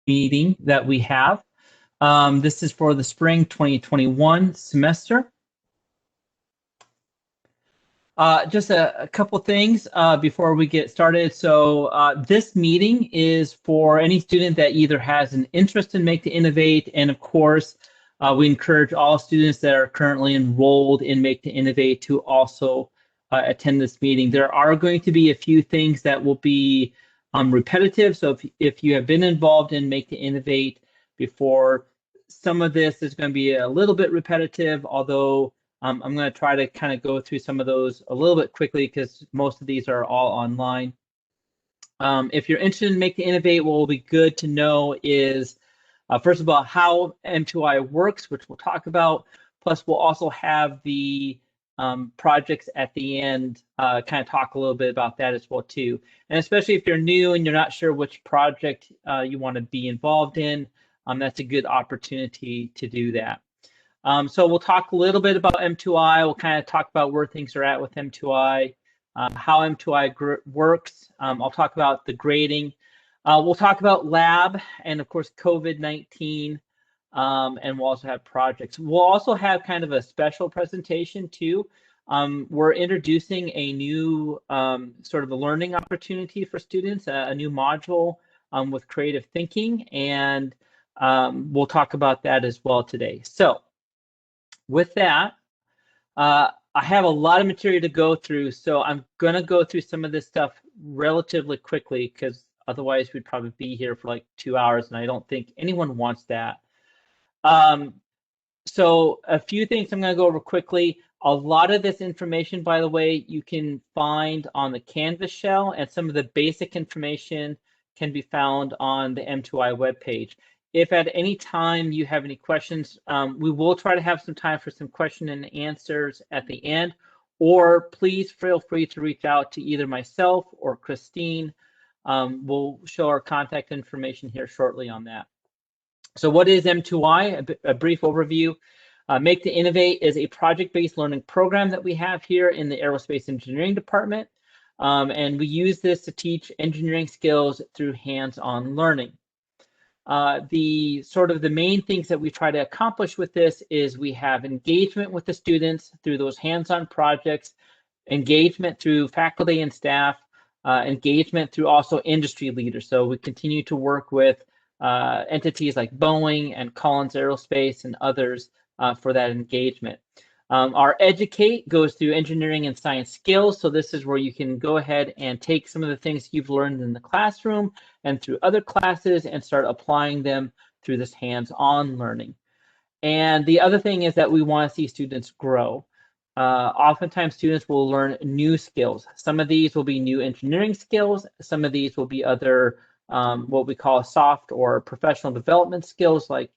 meeting that we have. This is for the spring 2021 semester. Just a couple things before we get started. So this meeting is for any student that either has an interest in Make to Innovate, and of course, we encourage all students that are currently enrolled in Make to Innovate to also attend this meeting. There are going to be a few things that will be repetitive. So if you have been involved in Make to Innovate before, some of this is going to be a little bit repetitive, although I'm going to try to kind of go through some of those a little bit quickly because most of these are all online. If you're interested in Make to Innovate, what will be good to know is, first of all, how M2i works, which we'll talk about. Plus, we'll also have the projects at the end, kind of talk a little bit about that as well too. And especially if you're new and you're not sure which project you want to be involved in, that's a good opportunity to do that. So we'll talk a little bit about M2i. We'll kind of talk about where things are at with M2i, how M2i works. I'll talk about the grading. We'll talk about lab and of course COVID-19. And we'll also have projects. We'll also have kind of a special presentation too. We're introducing a new sort of a learning opportunity for students, a new module with creative thinking, and we'll talk about that as well today. So with that, I have a lot of material to go through, so I'm going to go through some of this stuff relatively quickly because otherwise we'd probably be here for like 2 hours, and I don't think anyone wants that. So a few things I'm going to go over quickly. A lot of this information, by the way, you can find on the Canvas shell, and some of the basic information can be found on the M2i webpage. If at any time you have any questions, we will try to have some time for some question and answers at the end, or please feel free to reach out to either myself or Christine. We'll show our contact information here shortly on that. So what is M2i? A brief overview. Make to Innovate is a project-based learning program that we have here in the Aerospace Engineering Department. And we use this to teach engineering skills through hands-on learning. The main things that we try to accomplish with this is we have engagement with the students through those hands-on projects, engagement through faculty and staff, engagement through also industry leaders. So we continue to work with entities like Boeing and Collins Aerospace and others for that engagement. Our Educate goes through engineering and science skills. So this is where you can go ahead and take some of the things you've learned in the classroom and through other classes and start applying them through this hands-on learning. And the other thing is that we want to see students grow. Oftentimes students will learn new skills. Some of these will be new engineering skills. Some of these will be other what we call soft or professional development skills like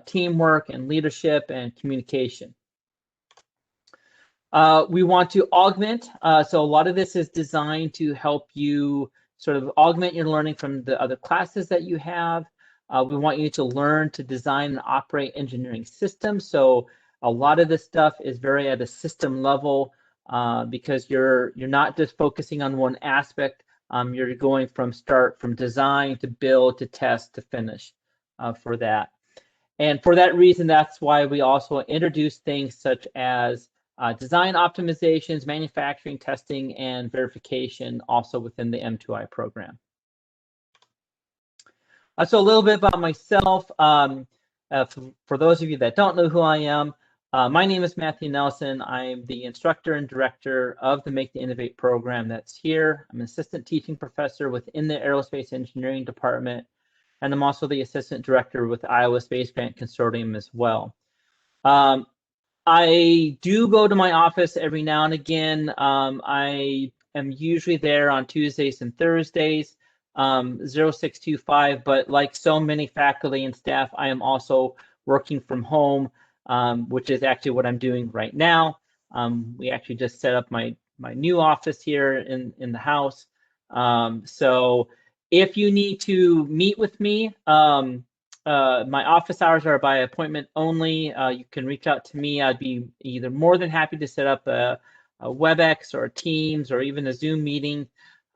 teamwork and leadership and communication. We want to augment, so a lot of this is designed to help you sort of augment your learning from the other classes that you have. We want you to learn to design and operate engineering systems. So a lot of this stuff is very at a system level because you're not just focusing on one aspect. You're going from design to build to test to finish for that. And for that reason, that's why we also introduce things such as design optimizations, manufacturing, testing, and verification also within the M2i program. So a little bit about myself. For those of you that don't know who I am, my name is Matthew Nelson. I'm the instructor and director of the Make to Innovate program that's here. I'm an assistant teaching professor within the Aerospace Engineering Department, and I'm also the assistant director with the Iowa Space Grant Consortium as well. I do go to my office every now and again. I am usually there on Tuesdays and Thursdays, 0625, but like so many faculty and staff, I am also working from home, which is actually what I'm doing right now. We actually just set up my new office here in the house. So if you need to meet with me, my office hours are by appointment only. You can reach out to me. I'd be either more than happy to set up a WebEx or a Teams or even a Zoom meeting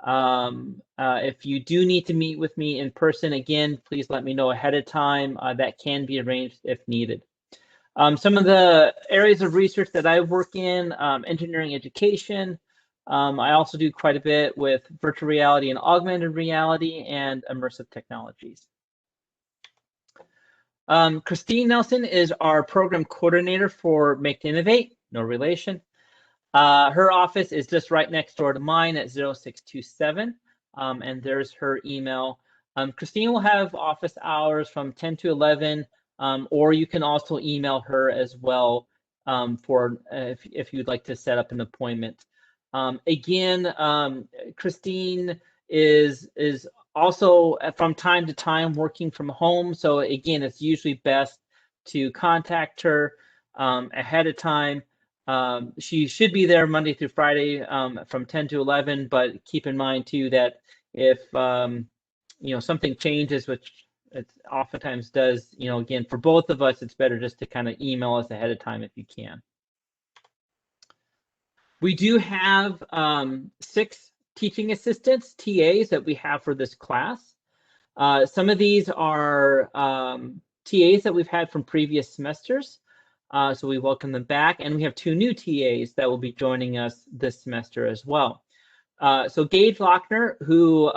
If you do need to meet with me in person, again, please let me know ahead of time. That can be arranged if needed. Some of the areas of research that I work in, engineering education. I also do quite a bit with virtual reality and augmented reality and immersive technologies. Christine Nelson is our program coordinator for Make to Innovate, no relation. Her office is just right next door to mine at 0627, and there's her email. Christine will have office hours from 10 to 11, or you can also email her as well if you'd like to set up an appointment. Again, Christine is also from time to time working from home, so again, it's usually best to contact her ahead of time. She should be there Monday through Friday from 10 to 11, but keep in mind too that if something changes, which it oftentimes does, again, for both of us, it's better just to kind of email us ahead of time if you can. We do have 6 teaching assistants, TAs, that we have for this class. Some of these are TAs that we've had from previous semesters. So we welcome them back, and we have 2 new TAs that will be joining us this semester as well. So Gage Lochner, who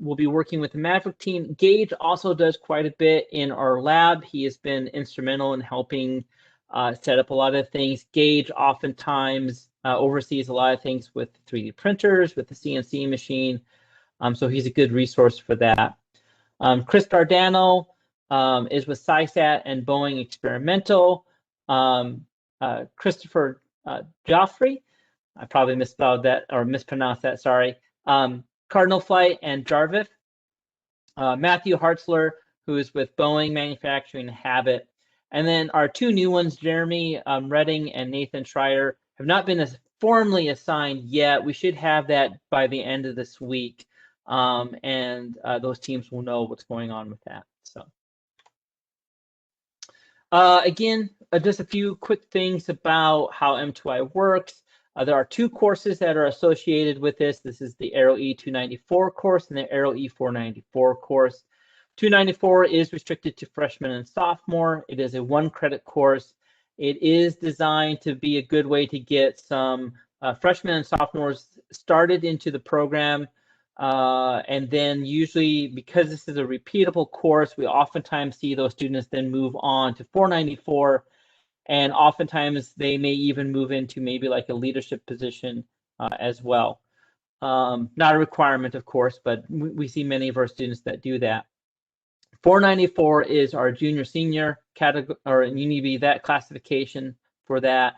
will be working with the Maverick team. Gage also does quite a bit in our lab. He has been instrumental in helping set up a lot of things. Gage oftentimes oversees a lot of things with 3D printers, with the CNC machine. So he's a good resource for that. Chris Dardano is with SciSat and Boeing Experimental. Christopher Joffrey, I probably misspelled that or mispronounced that, sorry. Cardinal Flight and Jarvis. Matthew Hartzler, who is with Boeing Manufacturing and Habit. And then our 2 new ones, Jeremy Redding and Nathan Schreier, have not been formally assigned yet. We should have that by the end of this week. And those teams will know what's going on with that. So. Again, just a few quick things about how M2i works. There are 2 courses that are associated with this. This is the Aero E294 course and the Aero E494 course. 294 is restricted to freshmen and sophomore. It is a 1-credit course. It is designed to be a good way to get some freshmen and sophomores started into the program. And then usually, because this is a repeatable course, we oftentimes see those students then move on to 494, and oftentimes they may even move into maybe like a leadership position as well. Not a requirement, of course, but we see many of our students that do that. 494 is our junior senior category, or you need to be that classification for that.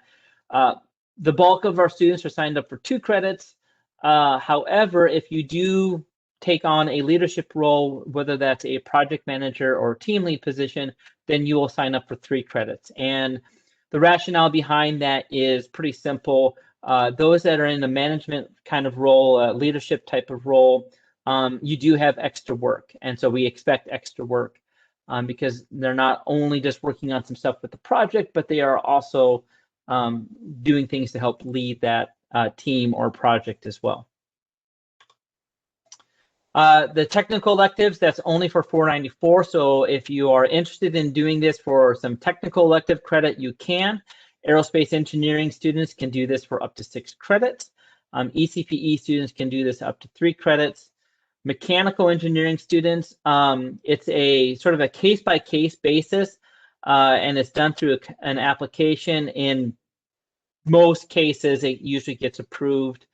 The bulk of our students are signed up for 2 credits. However, if you do take on a leadership role, whether that's a project manager or team lead position, then you will sign up for 3 credits. And the rationale behind that is pretty simple. Those that are in a management kind of role, leadership type of role, you do have extra work. And so we expect extra work because they're not only just working on some stuff with the project, but they are also doing things to help lead that team or project as well. The technical electives, that's only for 494. So if you are interested in doing this for some technical elective credit, you can. Aerospace engineering students can do this for up to 6 credits. ECPE students can do this up to 3 credits. Mechanical engineering students, it's a sort of a case-by-case basis, and it's done through an application. In most cases, it usually gets approved.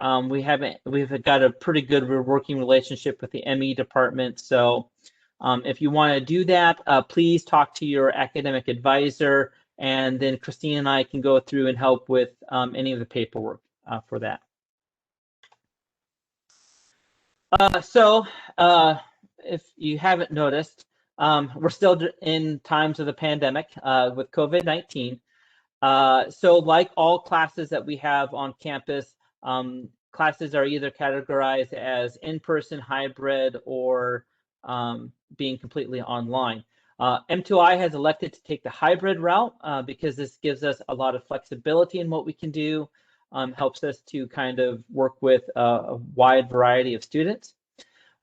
We've got a pretty good working relationship with the ME department. So if you want to do that, please talk to your academic advisor, and then Christine and I can go through and help with any of the paperwork for that. So if you haven't noticed, we're still in times of the pandemic with COVID-19. So like all classes that we have on campus, classes are either categorized as in-person, hybrid, or being completely online. M2i has elected to take the hybrid route because this gives us a lot of flexibility in what we can do. helps us to kind of work with a wide variety of students.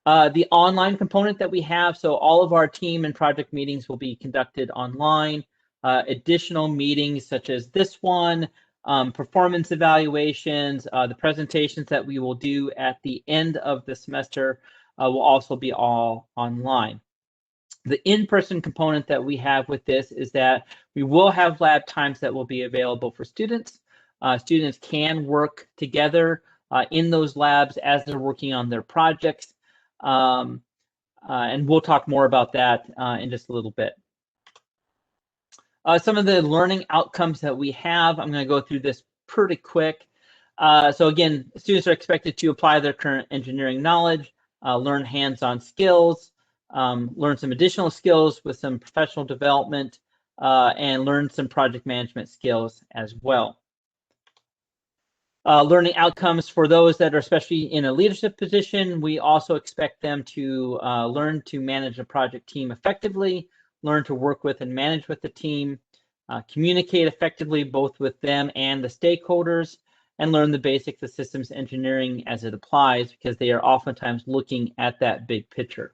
The online component that we have, so all of our team and project meetings will be conducted online. Additional meetings such as this one, performance evaluations, the presentations that we will do at the end of the semester will also be all online. The in-person component that we have with this is that we will have lab times that will be available for students. Students can work together in those labs as they're working on their projects. And we'll talk more about that in just a little bit. Some of the learning outcomes that we have, I'm going to go through this pretty quick. So again, students are expected to apply their current engineering knowledge, learn hands-on skills, learn some additional skills with some professional development, and learn some project management skills as well. Learning outcomes for those that are especially in a leadership position, we also expect them to learn to manage a project team effectively, learn to work with and manage with the team, communicate effectively both with them and the stakeholders, and learn the basics of systems engineering as it applies, because they are oftentimes looking at that big picture.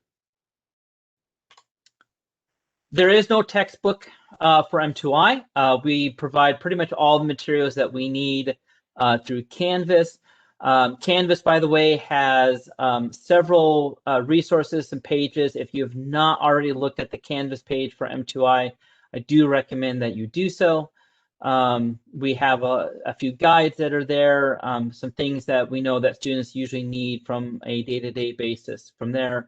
There is no textbook for M2i. We provide pretty much all the materials that we need through Canvas. Canvas, by the way, has several resources and pages. If you have not already looked at the Canvas page for M2i, I do recommend that you do so. We have a few guides that are there, some things that we know that students usually need from a day-to-day basis from there.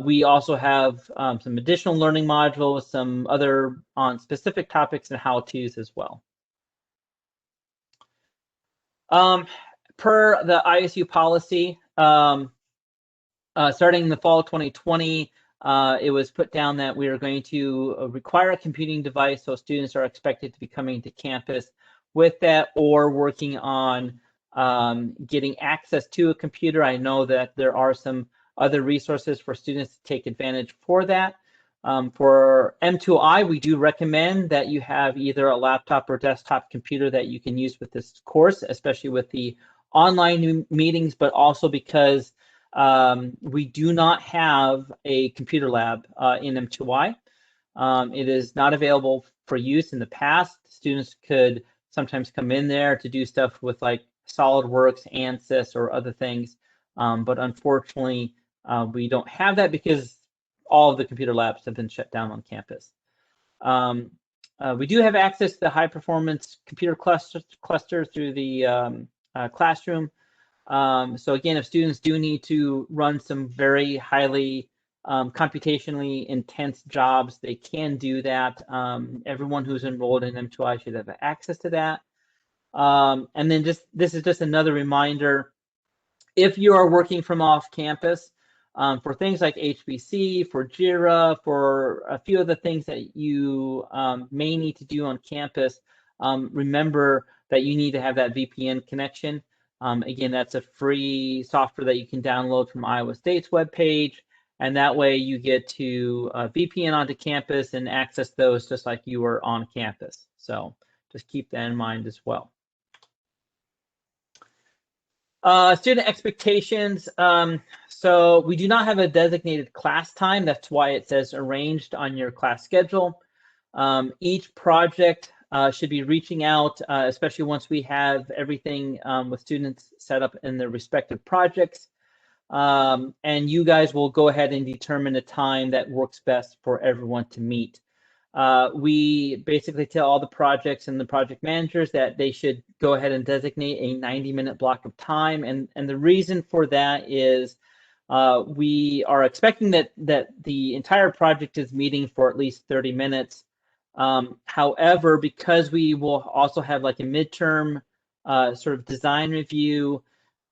We also have some additional learning modules, some other on specific topics and how-tos as well. Per the ISU policy, starting in the fall of 2020, it was put down that we are going to require a computing device, so students are expected to be coming to campus with that or working on getting access to a computer. I know that there are some other resources for students to take advantage for that. For M2i, we do recommend that you have either a laptop or desktop computer that you can use with this course, especially with the online meetings, but also because we do not have a computer lab in M2i. It is not available for use. In the past, students could sometimes come in there to do stuff with like SolidWorks, ANSYS, or other things, but unfortunately, we don't have that because all of the computer labs have been shut down on campus. We do have access to the high-performance computer cluster through the classroom. So again, if students do need to run some very highly computationally intense jobs, they can do that. Everyone who's enrolled in M2i should have access to that. And then this is just another reminder, if you are working from off campus, for things like HBC, for JIRA, for a few of the things that you may need to do on campus, remember that you need to have that VPN connection. Again, that's a free software that you can download from Iowa State's webpage, and that way you get to VPN onto campus and access those just like you were on campus. So just keep that in mind as well. Student expectations. So we do not have a designated class time. That's why it says arranged on your class schedule. Each project should be reaching out, especially once we have everything with students set up in their respective projects. And you guys will go ahead and determine a time that works best for everyone to meet. We basically tell all the projects and the project managers that they should go ahead and designate a 90-minute block of time. And the reason for that is we are expecting that the entire project is meeting for at least 30 minutes. However, because we will also have like a midterm sort of design review,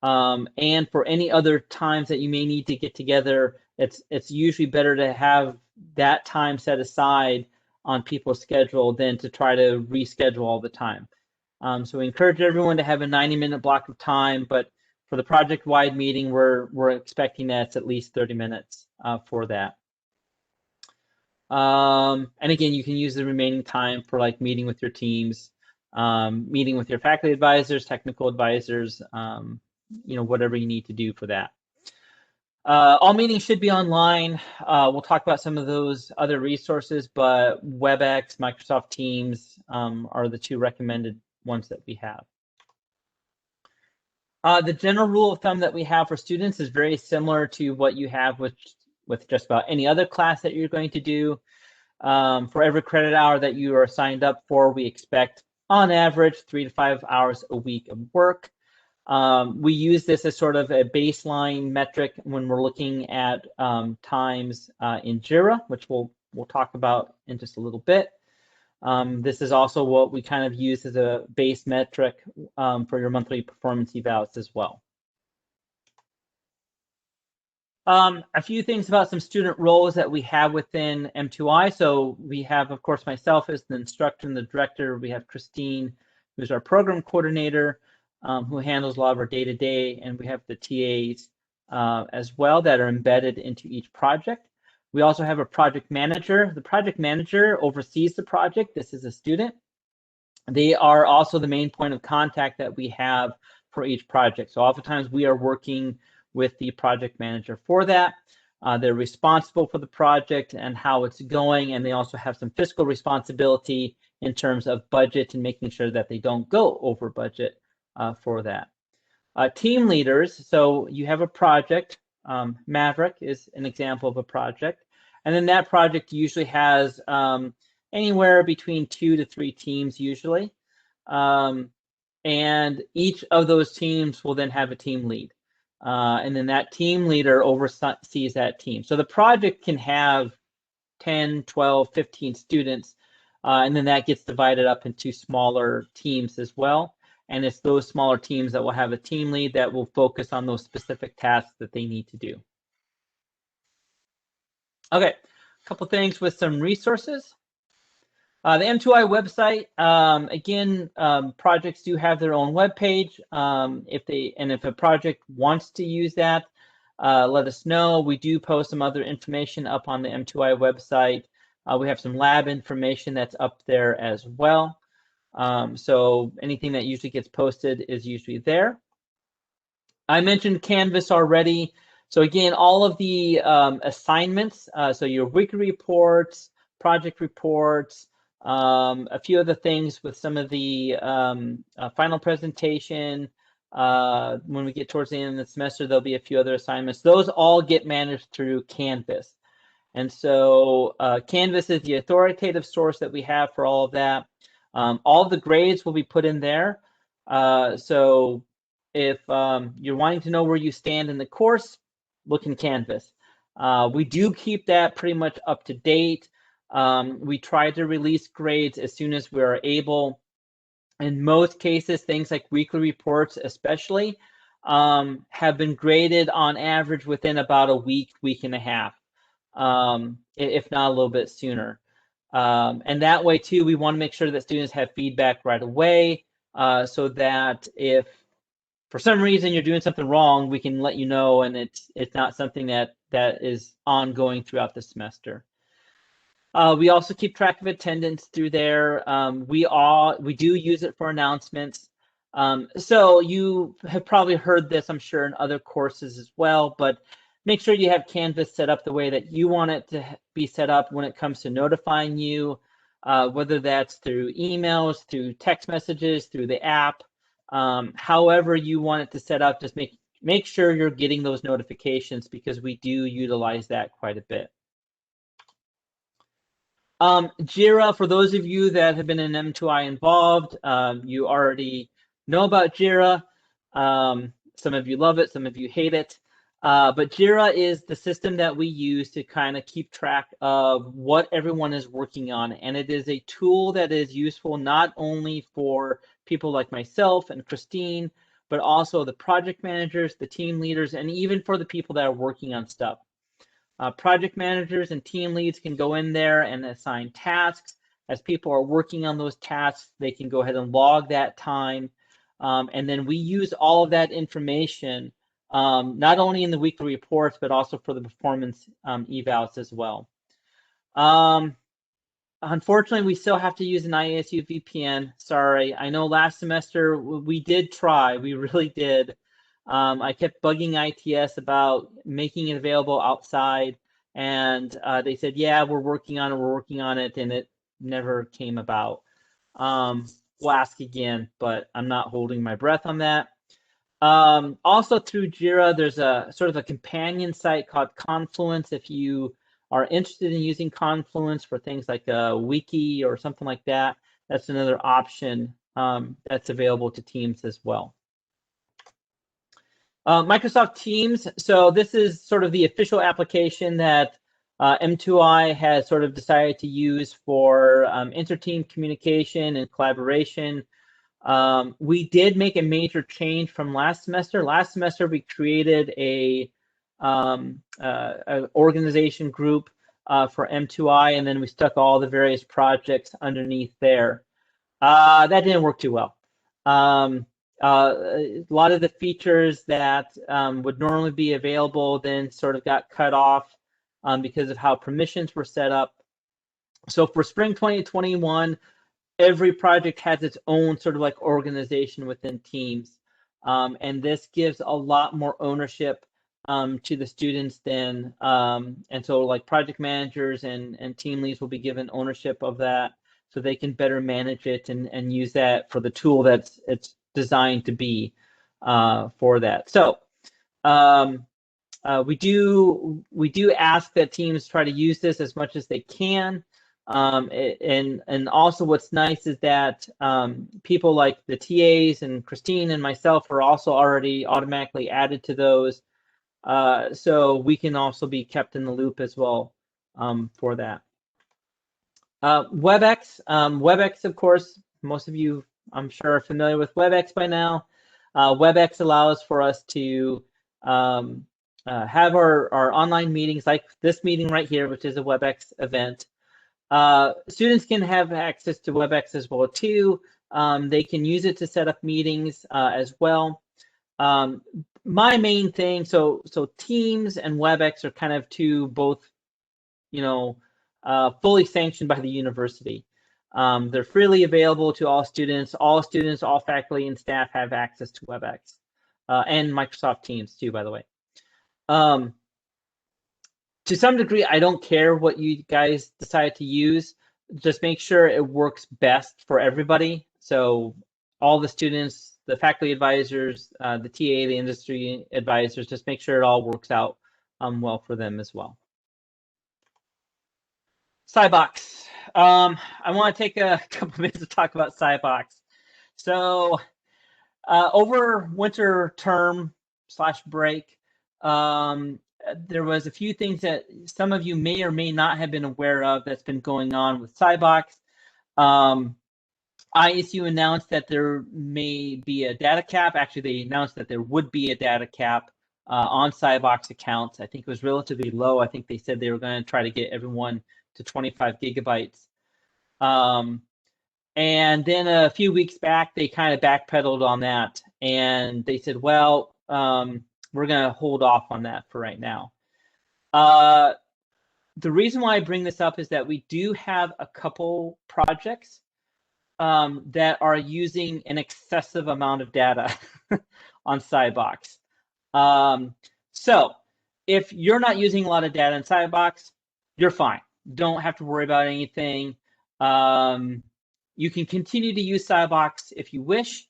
and for any other times that you may need to get together, it's usually better to have that time set aside on people's schedule than to try to reschedule all the time. So we encourage everyone to have a 90-minute block of time, but for the project-wide meeting, we're expecting that it's at least 30 minutes for that. And again, you can use the remaining time for like meeting with your teams meeting with your faculty advisors, technical advisors, whatever you need to do for that. All meetings should be online. We'll talk about some of those other resources, but WebEx, Microsoft Teams are the two recommended ones that we have. The general rule of thumb that we have for students is very similar to what you have with just about any other class that you're going to do. For every credit hour that you are signed up for, we expect on average 3 to 5 hours a week of work. We use this as sort of a baseline metric when we're looking at times in JIRA, which we'll talk about in just a little bit. This is also what we kind of use as a base metric for your monthly performance evals as well. A few things about some student roles that we have within M2i. So we have, of course, myself as the instructor and the director. We have Christine, who's our program coordinator, who handles a lot of our day-to-day, and we have the TAs as well that are embedded into each project. We also have a project manager. The project manager oversees the project. This is a student. They are also the main point of contact that we have for each project. So oftentimes we are working with the project manager for that. They're responsible for the project and how it's going, and they also have some fiscal responsibility in terms of budget and making sure that they don't go over budget for that. Team leaders, so you have a project. Maverick is an example of a project. And then that project usually has anywhere between 2 to 3 teams usually. And each of those teams will then have a team lead. And then that team leader oversees that team. So the project can have 10, 12, 15 students, and then that gets divided up into smaller teams as well. And it's those smaller teams that will have a team lead that will focus on those specific tasks that they need to do. Okay, a couple things with some resources. The M2i website, again, projects do have their own web page. If a project wants to use that, let us know. We do post some other information up on the M2i website. We have some lab information that's up there as well. So anything that usually gets posted is usually there. I mentioned Canvas already. So again, all of the assignments, so your weekly reports, project reports, a few other things with some of the final presentation. When we get towards the end of the semester, there'll be a few other assignments. Those all get managed through Canvas. And so Canvas is the authoritative source that we have for all of that. All of the grades will be put in there. So if you're wanting to know where you stand in the course, look in Canvas. We do keep that pretty much up to date. We try to release grades as soon as we are able. In most cases, things like weekly reports especially have been graded on average within about a week, week and a half, if not a little bit sooner. And that way too, we want to make sure that students have feedback right away, so that if for some reason you're doing something wrong, we can let you know, and it's not something that is ongoing throughout the semester. We also keep track of attendance through there. We do use it for announcements. So you have probably heard this, I'm sure, in other courses as well, but make sure you have Canvas set up the way that you want it to be set up when it comes to notifying you, whether that's through emails, through text messages, through the app. However you want it to set up, just make sure you're getting those notifications, because we do utilize that quite a bit. JIRA, for those of you that have been in M2i involved, you already know about JIRA. Some of you love it, some of you hate it. But JIRA is the system that we use to kind of keep track of what everyone is working on. And it is a tool that is useful not only for people like myself and Christine, but also the project managers, the team leaders, and even for the people that are working on stuff. Project managers and team leads can go in there and assign tasks. As people are working on those tasks, they can go ahead and log that time. And then we use all of that information, not only in the weekly reports, but also for the performance evals as well. Unfortunately, we still have to use an ISU VPN. Sorry. I know last semester we did try. We really did. I kept bugging ITS about making it available outside, and they said, yeah, we're working on it, and it never came about. We'll ask again, but I'm not holding my breath on that. Also through Jira, there's a sort of a companion site called Confluence. If you are interested in using Confluence for things like a wiki or something like that, that's another option that's available to teams as well. Microsoft Teams. So this is sort of the official application that M2i has sort of decided to use for inter-team communication and collaboration. We did make a major change from last semester. Last semester, we created a organization group for M2i, and then we stuck all the various projects underneath there. That didn't work too well. A lot of the features that would normally be available then sort of got cut off because of how permissions were set up. So for spring 2021, every project has its own sort of like organization within teams. And this gives a lot more ownership to the students than, and so like project managers and team leads will be given ownership of that so they can better manage it and use that for the tool that's it's designed to be for that. So we do ask that teams try to use this as much as they can. And also what's nice is that people like the TAs and Christine and myself are also already automatically added to those. So we can also be kept in the loop as well for that. WebEx. WebEx, of course, most of you, I'm sure, are familiar with WebEx by now. WebEx allows for us to have our online meetings like this meeting right here, which is a WebEx event. Students can have access to WebEx as well too. They can use it to set up meetings as well. My main thing, so Teams and WebEx are kind of two both, you know, fully sanctioned by the university. They're freely available to all students. All students, all faculty and staff have access to WebEx and Microsoft Teams too, by the way. To some degree, I don't care what you guys decide to use. Just make sure it works best for everybody. So all the students, the faculty advisors, the TA, the industry advisors, just make sure it all works out well for them as well. SciBox. I want to take a couple minutes to talk about SciBox. So over winter term / break, there was a few things that some of you may or may not have been aware of that's been going on with SciBox. ISU announced that there may be a data cap. Actually, they announced that there would be a data cap on SciBox accounts. I think it was relatively low. I think they said they were going to try to get everyone to 25 gigabytes. And then a few weeks back, they kind of backpedaled on that. And they said, well, we're going to hold off on that for right now. The reason why I bring this up is that we do have a couple projects that are using an excessive amount of data on SciBox. So if you're not using a lot of data in SciBox, you're fine. Don't have to worry about anything. You can continue to use SciBox if you wish.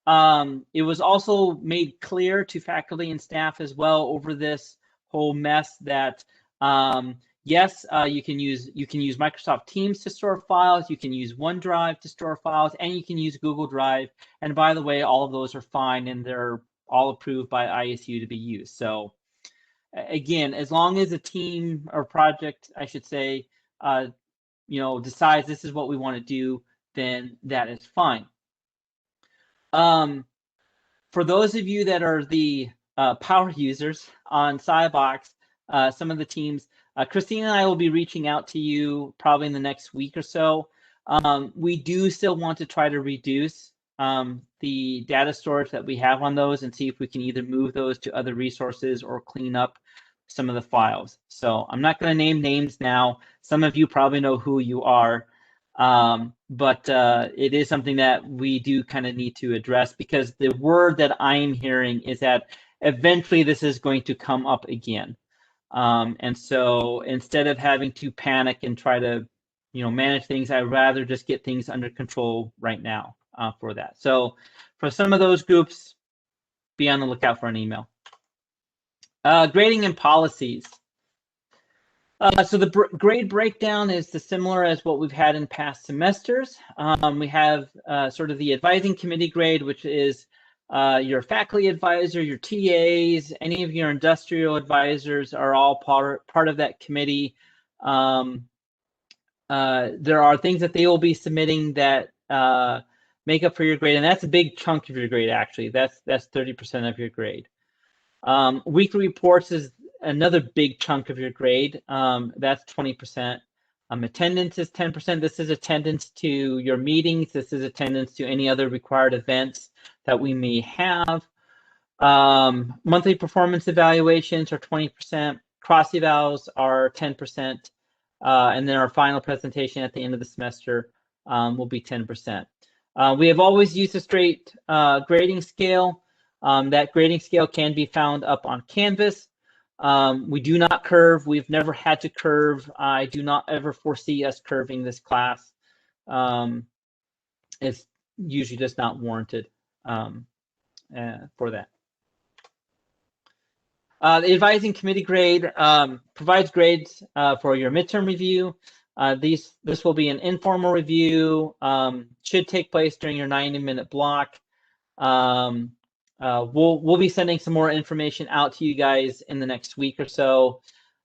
It was also made clear to faculty and staff as well over this whole mess that yes, you can use Microsoft Teams to store files, you can use OneDrive to store files, and you can use Google Drive. And by the way, all of those are fine and they're all approved by ISU to be used. So again, as long as a team or project, I should say, you know, decides this is what we want to do, then that is fine. For those of you that are the power users on SciBox, some of the teams, Christine and I will be reaching out to you probably in the next week or so. We do still want to try to reduce the data storage that we have on those and see if we can either move those to other resources or clean up some of the files. So I'm not going to name names now. Some of you probably know who you are. But it is something that we do kind of need to address, because the word that I'm hearing is that eventually this is going to come up again. And so instead of having to panic and try to, manage things, I'd rather just get things under control right now for that. So for some of those groups, be on the lookout for an email. Grading and policies. So the grade breakdown is similar as what we've had in past semesters. We have sort of the advising committee grade, which is your faculty advisor, your TAs, any of your industrial advisors are all part of that committee. There are things that they will be submitting that make up for your grade, and that's a big chunk of your grade, actually. That's 30% of your grade. Weekly reports is another big chunk of your grade. That's 20%. Attendance is 10%. This is attendance to your meetings. This is attendance to any other required events that we may have. Monthly performance evaluations are 20%. Cross evals are 10%. And then our final presentation at the end of the semester will be 10%. We have always used a straight grading scale. That grading scale can be found up on Canvas. We do not curve. We've never had to curve. I do not ever foresee us curving this class. It's usually just not warranted for that. The advising committee grade provides grades for your midterm review. This will be an informal review. Should take place during your 90-minute block. We'll be sending some more information out to you guys in the next week or so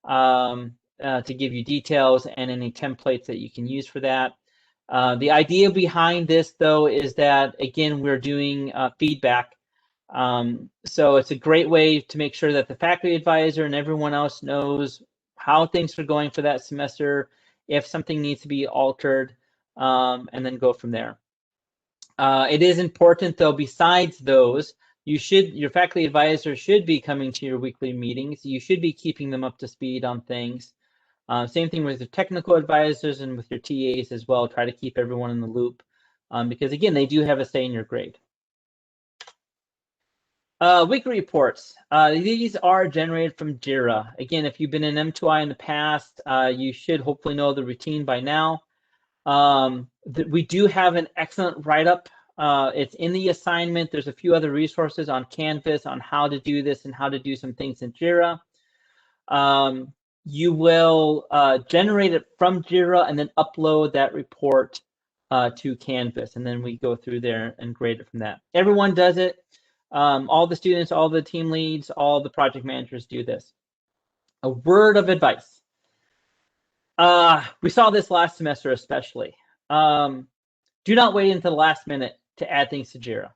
to give you details and any templates that you can use for that. The idea behind this, though, is that, again, we're doing feedback. So it's a great way to make sure that the faculty advisor and everyone else knows how things are going for that semester, if something needs to be altered, and then go from there. It is important, though, besides those, your faculty advisor should be coming to your weekly meetings. You should be keeping them up to speed on things. Same thing with your technical advisors and with your TAs as well. Try to keep everyone in the loop because, again, they do have a say in your grade. Weekly reports. These are generated from JIRA. Again, if you've been in M2i in the past, you should hopefully know the routine by now. We do have an excellent write-up. It's in the assignment. There's a few other resources on Canvas on how to do this and how to do some things in JIRA. You will generate it from JIRA and then upload that report to Canvas, and then we go through there and grade it from that. Everyone does it. All the students, all the team leads, all the project managers do this. A word of advice. We saw this last semester especially. Do not wait until the last minute to add things to JIRA.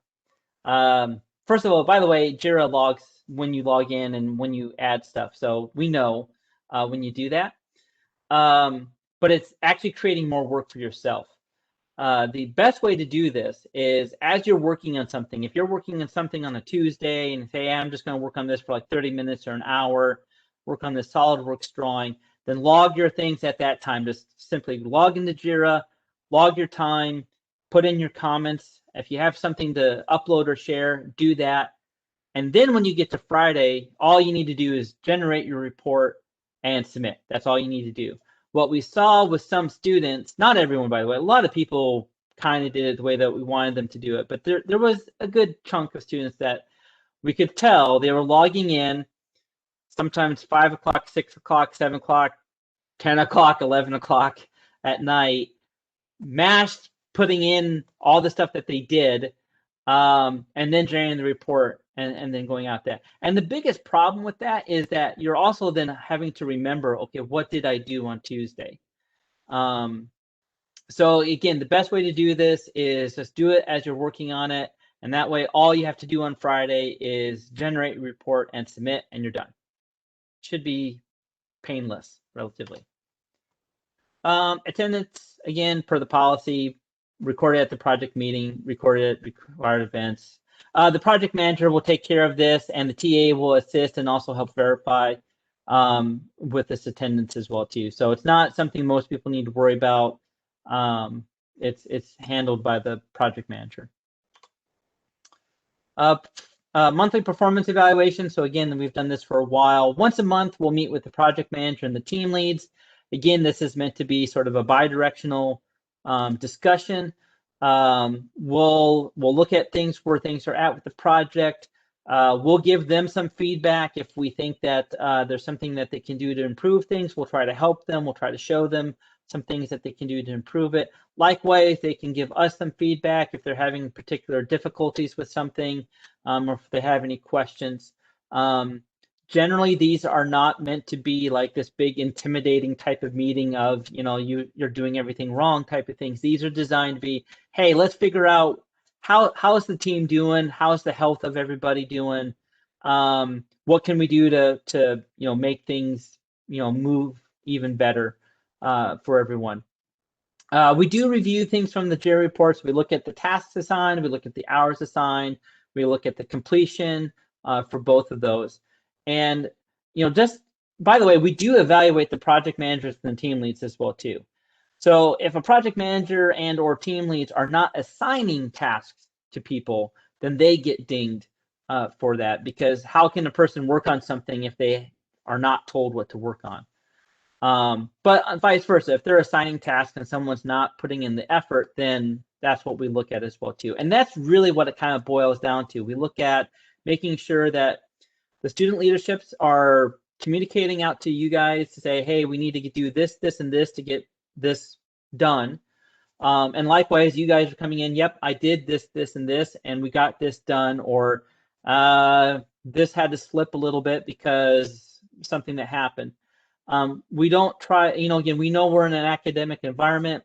First of all, by the way, JIRA logs when you log in and when you add stuff. So we know when you do that. But it's actually creating more work for yourself. The best way to do this is as you're working on something. If you're working on something on a Tuesday and say, hey, I'm just going to work on this for like 30 minutes or an hour, work on this SolidWorks drawing, then log your things at that time. Just simply log into JIRA, log your time, put in your comments. If you have something to upload or share, do that. And then when you get to Friday, all you need to do is generate your report and submit. That's all you need to do. What we saw with some students, not everyone, by the way, a lot of people kind of did it the way that we wanted them to do it, but there was a good chunk of students that we could tell they were logging in sometimes 5 o'clock, 6 o'clock, 7 o'clock, 10 o'clock, 11 o'clock at night, mashed, putting in all the stuff that they did, and then generating the report and then going out there. And the biggest problem with that is that you're also then having to remember, okay, what did I do on Tuesday? So again, the best way to do this is just do it as you're working on it. And that way, all you have to do on Friday is generate a report and submit, and you're done. Should be painless, relatively. Attendance, again, per the policy, recorded at the project meeting, recorded at required events. The project manager will take care of this, and the TA will assist and also help verify with this attendance as well, too. So it's not something most people need to worry about. It's handled by the project manager. Monthly performance evaluation. So again, we've done this for a while. Once a month, we'll meet with the project manager and the team leads. Again, this is meant to be sort of a bi-directional discussion. We'll look at things where things are at with the project. We'll give them some feedback if we think that there's something that they can do to improve things. We'll try to help them. We'll try to show them some things that they can do to improve it. Likewise, they can give us some feedback if they're having particular difficulties with something, or if they have any questions. Generally, these are not meant to be like this big intimidating type of meeting of, you're doing everything wrong type of things. These are designed to be, hey, let's figure out how's the team doing? How's the health of everybody doing? What can we do to make things, move even better for everyone? We do review things from the JIRA reports. We look at the tasks assigned, we look at the hours assigned, we look at the completion for both of those. And, just by the way, we do evaluate the project managers and the team leads as well too. So if a project manager and or team leads are not assigning tasks to people, then they get dinged for that, because how can a person work on something if they are not told what to work on? But vice versa, if they're assigning tasks and someone's not putting in the effort, then that's what we look at as well too. And that's really what it kind of boils down to. We look at making sure that the student leaderships are communicating out to you guys to say, hey, we need to do this, this, and this to get this done. And likewise, you guys are coming in, yep, I did this, this, and this, and we got this done, or this had to slip a little bit because something that happened. We don't try, again, we know we're in an academic environment,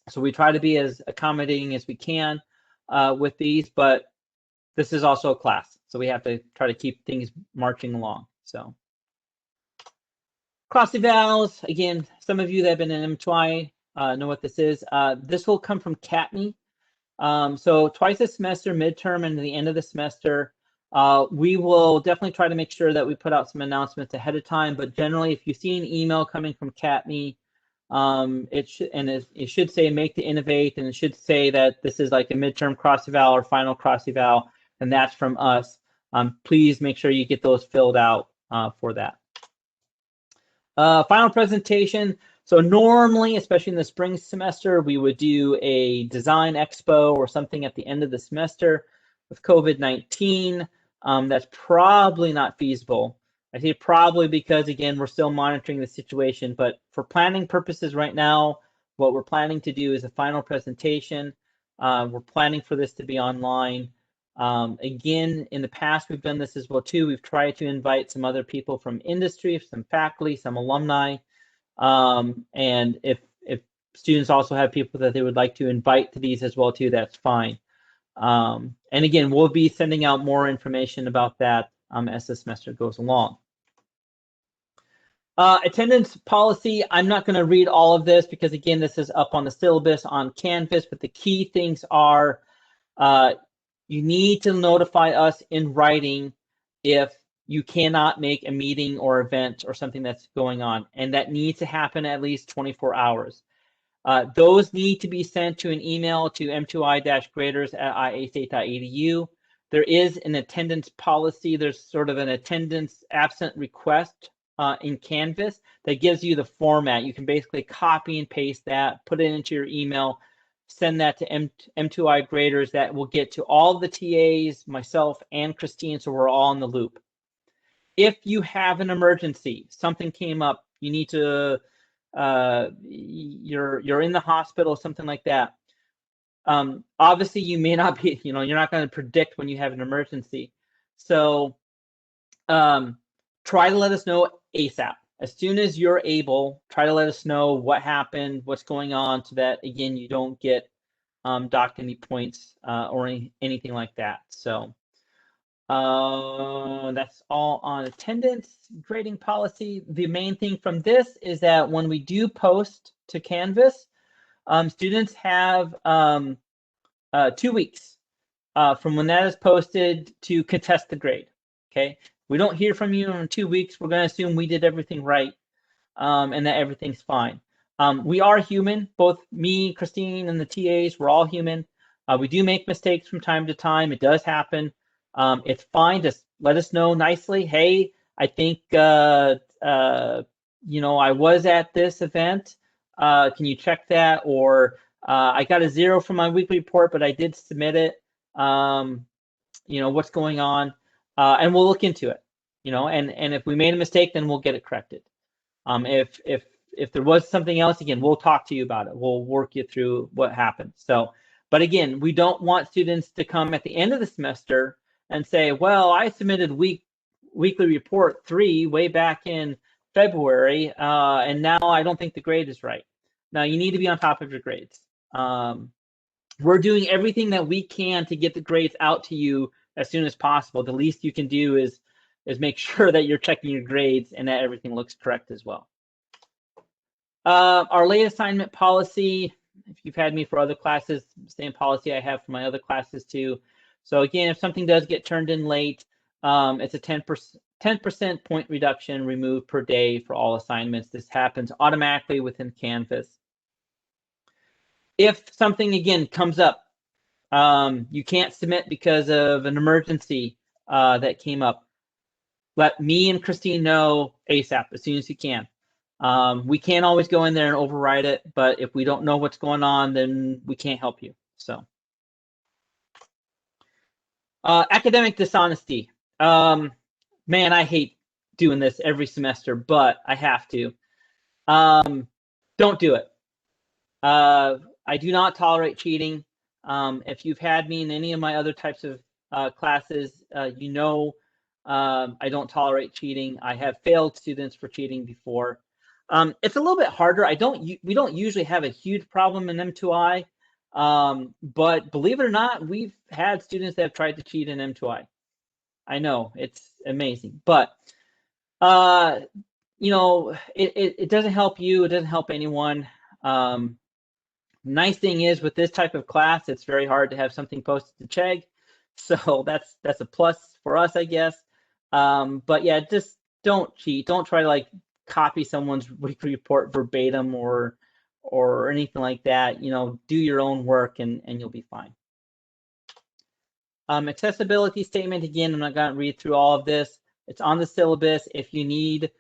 so we try to be as accommodating as we can with these, but this is also a class, so we have to try to keep things marching along. So cross evals, again, some of you that have been in M2i know what this is. This will come from CATME. So twice a semester, midterm and the end of the semester, we will definitely try to make sure that we put out some announcements ahead of time. But generally, if you see an email coming from CATME, it should say make the Innovate, and it should say that this is like a midterm cross eval or final cross eval, and that's from us. Please make sure you get those filled out for that. Final presentation. So normally, especially in the spring semester, we would do a design expo or something at the end of the semester. With COVID-19, that's probably not feasible. I say probably because, again, we're still monitoring the situation, but for planning purposes right now, what we're planning to do is a final presentation. We're planning for this to be online. Again, in the past, we've done this as well too. We've tried to invite some other people from industry, some faculty, some alumni. And if students also have people that they would like to invite to these as well too, that's fine. And again, we'll be sending out more information about that as the semester goes along. Attendance policy, I'm not going to read all of this because, again, this is up on the syllabus on Canvas, but the key things are you need to notify us in writing if you cannot make a meeting or event or something that's going on, and that needs to happen at least 24 hours. Those need to be sent to an email to m2i-graders@iastate.edu. There is an attendance policy. There's sort of an attendance absent request in Canvas that gives you the format. You can basically copy and paste that, put it into your email, send that to M2i Graders. That will get to all the TAs, myself, and Christine, so we're all in the loop. If you have an emergency, something came up, you need to, you're in the hospital, something like that. Obviously, you may not be, you're not going to predict when you have an emergency. So try to let us know ASAP. As soon as you're able, try to let us know what happened, what's going on, so that, again, you don't get docked any points or anything like that. So that's all on attendance. Grading policy. The main thing from this is that when we do post to Canvas, students have 2 weeks from when that is posted to contest the grade. Okay, we don't hear from you in 2 weeks. We're going to assume we did everything right and that everything's fine. We are human, both me, Christine, and the TAs, we're all human. We do make mistakes from time to time. It does happen. It's fine. Just let us know nicely. Hey, I think, you know, I was at this event. Can you check that? Or I got a 0 from my weekly report, but I did submit it. You know, what's going on? And we'll look into it, you know, and if we made a mistake, then we'll get it corrected. If there was something else, again, we'll talk to you about it. We'll work you through what happened. So, but again, we don't want students to come at the end of the semester and say, well, I submitted weekly report 3 way back in February, and now I don't think the grade is right. Now, you need to be on top of your grades. We're doing everything that we can to get the grades out to you as soon as possible. The least you can do is make sure that you're checking your grades and that everything looks correct as well. Our late assignment policy, if you've had me for other classes, same policy I have for my other classes too. So again, if something does get turned in late, it's a 10% point reduction removed per day for all assignments. This happens automatically within Canvas. If something, again, comes up, you can't submit because of an emergency that came up, let me and Christine know ASAP as soon as you can. We can't always go in there and override it, but if we don't know what's going on, then we can't help you. So, academic dishonesty. Man, I hate doing this every semester, but I have to. Don't do it. I do not tolerate cheating. If you've had me in any of my other types of classes, you know I don't tolerate cheating. I have failed students for cheating before. It's a little bit harder. We don't usually have a huge problem in M2i, but believe it or not, we've had students that have tried to cheat in M2i. I know, it's amazing, but you know, it doesn't help you. It doesn't help anyone. Nice thing is with this type of class, it's very hard to have something posted to Chegg, so that's a plus for us, I guess. But yeah, just don't cheat. Don't try to like copy someone's weekly report verbatim or anything like that. You know, do your own work and you'll be fine. Accessibility statement, again, I'm not going to read through all of this. It's on the syllabus. If you need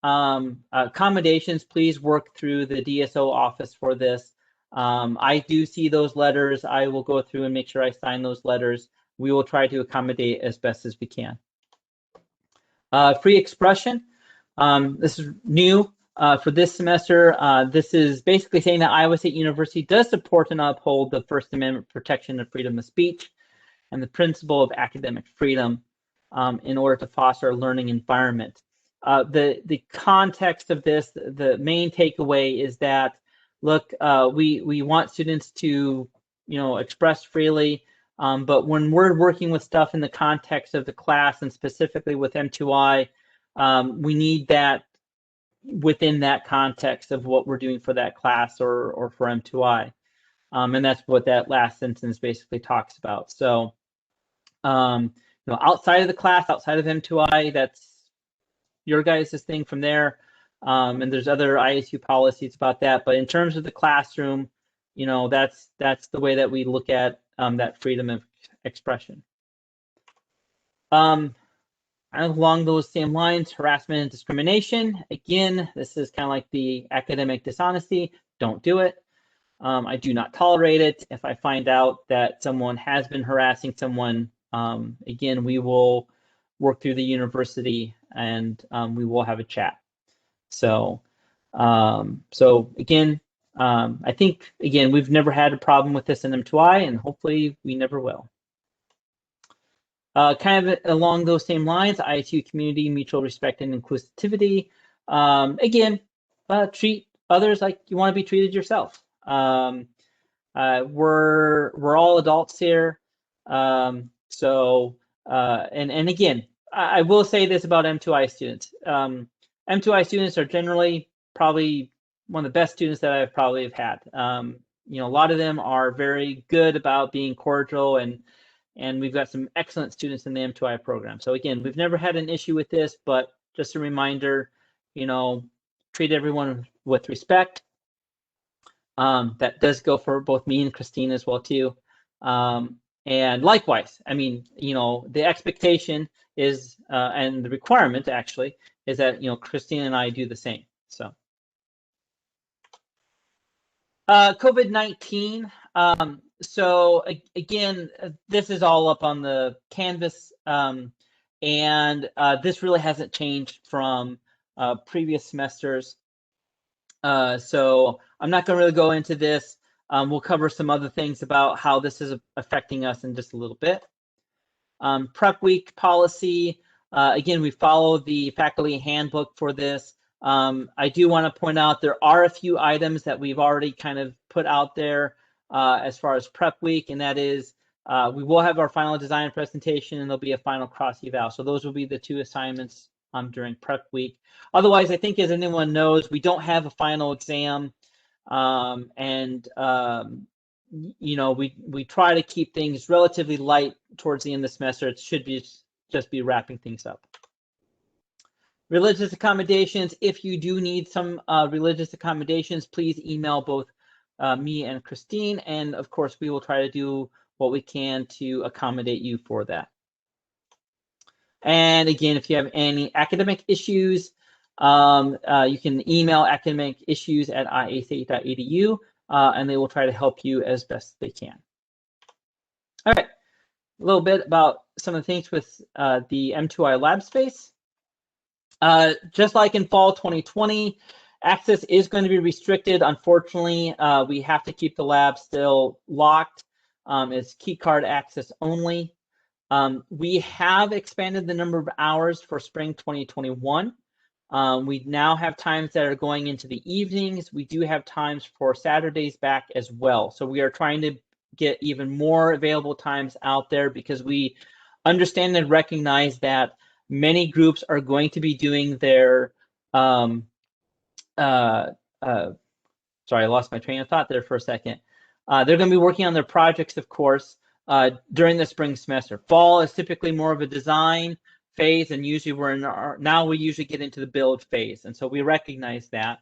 accommodations, please work through the DSO office for this. I do see those letters. I will go through and make sure I sign those letters. We will try to accommodate as best as we can. Free expression. This is new for this semester. This is basically saying that Iowa State University does support and uphold the First Amendment protection of freedom of speech and the principle of academic freedom in order to foster a learning environment. The context of this, the main takeaway is that, look, we want students to, you know, express freely, but when we're working with stuff in the context of the class and specifically with M2i, we need that within that context of what we're doing for that class or for M2i. And that's what that last sentence basically talks about. So, you know, outside of the class, outside of M2i, that's your guys' thing from there. And there's other ISU policies about that. But in terms of the classroom, you know, that's the way that we look at that freedom of expression. Along those same lines, harassment and discrimination. Again, this is kind of like the academic dishonesty. Don't do it. I do not tolerate it. If I find out that someone has been harassing someone, again, we will work through the university and we will have a chat. So, so again, I think, again, we've never had a problem with this in M2i, and hopefully we never will. Kind of along those same lines, ISU community, mutual respect and inclusivity. Again, treat others like you want to be treated yourself. We're all adults here. So, and again, I will say this about M2i students. M2i students are generally probably one of the best students that I've probably have had. You know, a lot of them are very good about being cordial, and we've got some excellent students in the M2i program. So again, we've never had an issue with this, but just a reminder, you know, treat everyone with respect. That does go for both me and Christine as well too. And likewise, I mean, the expectation is, and the requirement actually, is that, Christine and I do the same. So COVID-19. So again, this is all up on the Canvas, and this really hasn't changed from previous semesters. So I'm not going to really go into this. We'll cover some other things about how this is affecting us in just a little bit. Prep week policy. Again, we follow the faculty handbook for this. I do want to point out there are a few items that we've already kind of put out there as far as prep week, and that is we will have our final design presentation and there'll be a final cross eval. So those will be the 2 assignments during prep week. Otherwise, I think as anyone knows, we don't have a final exam, and we try to keep things relatively light towards the end of the semester. It should be just be wrapping things up. Religious accommodations. If you do need some religious accommodations, please email both me and Christine, and of course we will try to do what we can to accommodate you for that. And again, if you have any academic issues, you can email academicissues@iastate.edu, and they will try to help you as best they can. All right, a little bit about some of the things with the M2i Lab space. Just like in fall 2020, access is going to be restricted. Unfortunately, we have to keep the lab still locked. It's key card access only. We have expanded the number of hours for spring 2021. We now have times that are going into the evenings. We do have times for Saturdays back as well. So we are trying to get even more available times out there because we understand and recognize that many groups are going to be doing their, sorry, I lost my train of thought there for a second. They're going to be working on their projects, of course, during the spring semester. Fall is typically more of a design phase, and usually now we usually get into the build phase, and so we recognize that.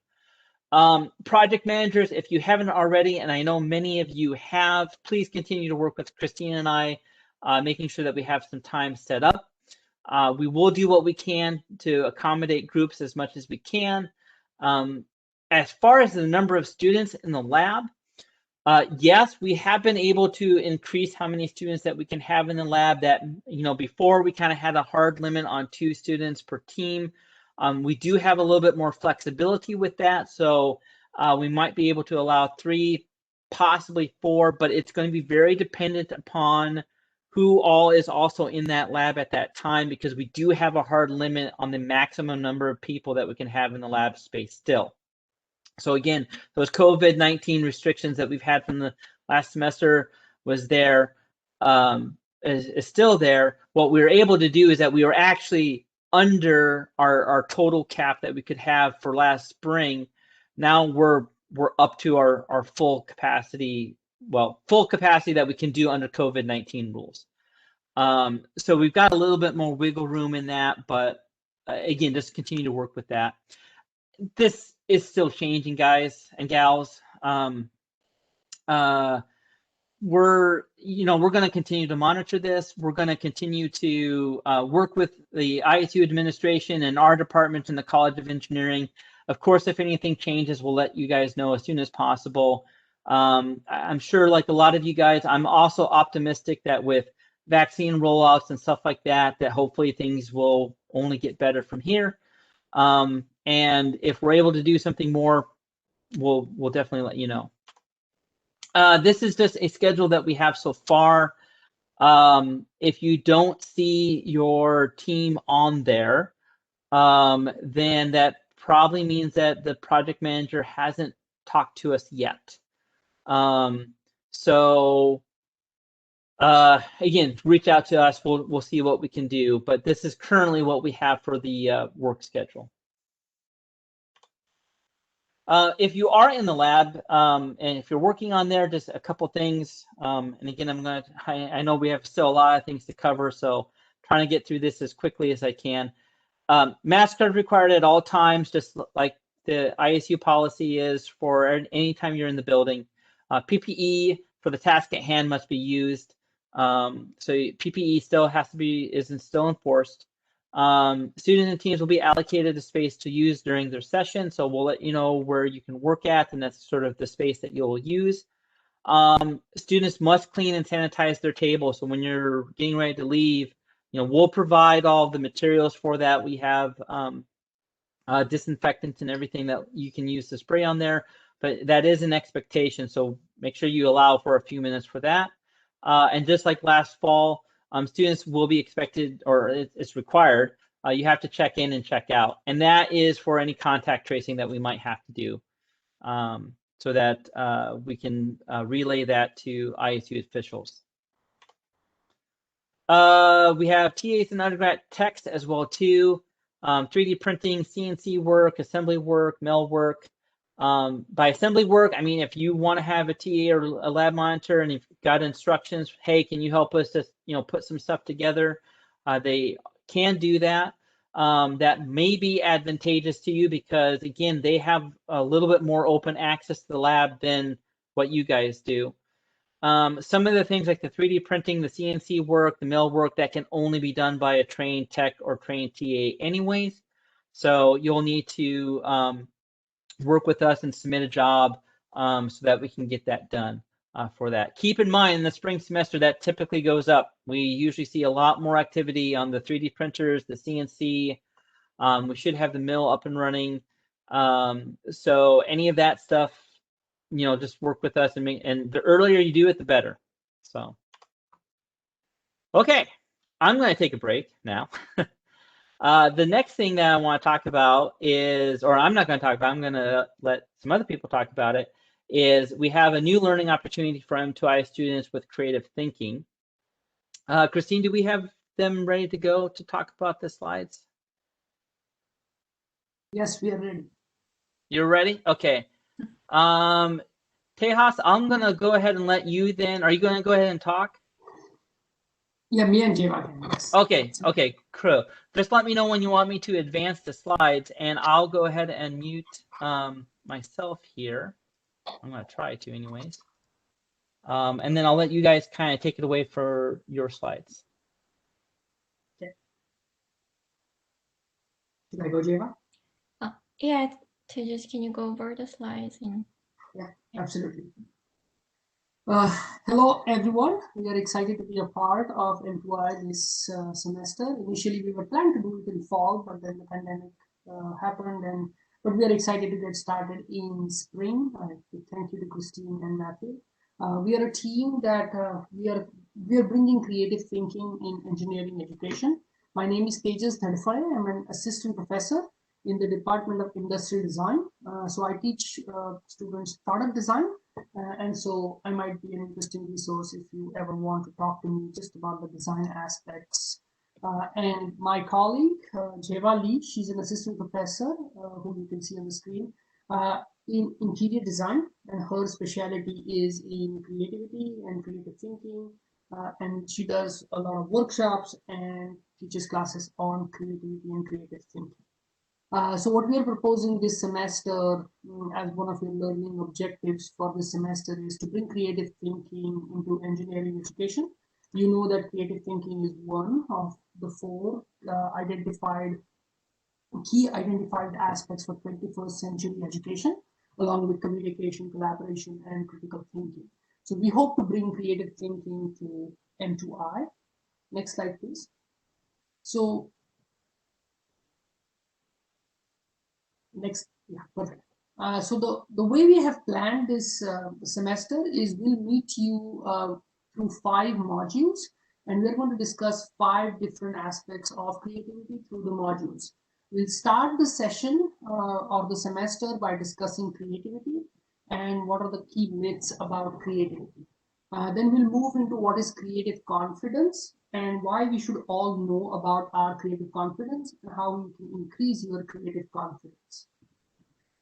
Project managers, if you haven't already, and I know many of you have, please continue to work with Christine and I, making sure that we have some time set up. We will do what we can to accommodate groups as much as we can. As far as the number of students in the lab, yes, we have been able to increase how many students that we can have in the lab. That, before we kind of had a hard limit on 2 students per team. We do have a little bit more flexibility with that. So we might be able to allow 3, possibly 4, but it's going to be very dependent upon who all is also in that lab at that time, because we do have a hard limit on the maximum number of people that we can have in the lab space still. So again, those COVID-19 restrictions that we've had from the last semester was there, is still there. What we were able to do is that we were actually under our total cap that we could have for last spring. Now we're up to our full capacity, full capacity that we can do under COVID-19 rules. So we've got a little bit more wiggle room in that, but again, just continue to work with that. This is still changing, guys and gals. We're going to continue to monitor this. We're going to continue to work with the ISU administration and our department in the College of Engineering. Of course, if anything changes, we'll let you guys know as soon as possible. I'm sure, like a lot of you guys, I'm also optimistic that with vaccine rollouts and stuff like that, that hopefully things will only get better from here. And if we're able to do something more, we'll definitely let you know. This is just a schedule that we have so far. If you don't see your team on there, then that probably means that the project manager hasn't talked to us yet. Again, reach out to us. We'll see what we can do. But this is currently what we have for the work schedule. If you are in the lab, and if you're working on there, just a couple things. And again, I know we have still a lot of things to cover, so trying to get through this as quickly as I can. Masks are required at all times, just like the ISU policy is for any time you're in the building. PPE for the task at hand must be used. So PPE still has to be, is still enforced. Students and teams will be allocated a space to use during their session. So we'll let you know where you can work at, and that's sort of the space that you'll use. Students must clean and sanitize their table. So when you're getting ready to leave, we'll provide all the materials for that. We have disinfectants and everything that you can use to spray on there, but that is an expectation. So make sure you allow for a few minutes for that. And just like last fall, students will be expected, or it's required, you have to check in and check out. And that is for any contact tracing that we might have to do, so that we can relay that to ISU officials. We have TAs and undergrad text as well too. 3D printing, CNC work, assembly work, mail work. By assembly work, I mean, if you want to have a TA or a lab monitor and you've got instructions, hey, can you help us to, put some stuff together? They can do that. That may be advantageous to you because, again, they have a little bit more open access to the lab than what you guys do. Some of the things like the 3D printing, the CNC work, the mill work, that can only be done by a trained tech or trained TA anyways. So you'll need to work with us and submit a job so that we can get that done for that. Keep in mind, in the spring semester, that typically goes up. We usually see a lot more activity on the 3D printers, the CNC. We should have the mill up and running. So any of that stuff, just work with us, and the earlier you do it, the better. So, okay, I'm going to take a break now. The next thing that I want to talk about is, or I'm not going to talk about, I'm going to let some other people talk about it, is we have a new learning opportunity for M2i students with creative thinking. Christine, do we have them ready to go to talk about the slides? Yes, we are ready. You're ready? Okay. Tejas, I'm going to go ahead and let you then. Are you going to go ahead and talk? Yeah, me and Jeva can, yes. Okay, cool. Just let me know when you want me to advance the slides, and I'll go ahead and mute myself here. I'm going to try to anyways. And then I'll let you guys kind of take it away for your slides. Okay. Should I go, Jeva? Yeah, Tejas, can you go over the slides? Yeah, absolutely. Hello, everyone. We are excited to be a part of M2i this semester. Initially, we were planning to do it in fall, but then the pandemic happened, but we are excited to get started in spring. Thank you to Christine and Matthew. We are a team that we are bringing creative thinking in engineering education. My name is Tejas Thadfai. I'm an assistant professor in the Department of Industrial Design. So I teach students product design. And so I might be an interesting resource if you ever want to talk to me just about the design aspects. And my colleague, Jeva Lee, she's an assistant professor whom you can see on the screen in interior design, and her specialty is in creativity and creative thinking. And she does a lot of workshops and teaches classes on creativity and creative thinking. So what we are proposing this semester as one of your learning objectives for this semester is to bring creative thinking into engineering education. You know that creative thinking is one of the four key identified aspects for 21st century education, along with communication, collaboration, and critical thinking. So we hope to bring creative thinking to M2i. Next slide, please. So next, yeah, perfect. So the way we have planned this semester is we'll meet you through 5 modules, and we're going to discuss 5 different aspects of creativity through the modules. We'll start the session or the semester by discussing creativity and what are the key myths about creativity. Then we'll move into what is creative confidence and why we should all know about our creative confidence and how we can increase your creative confidence.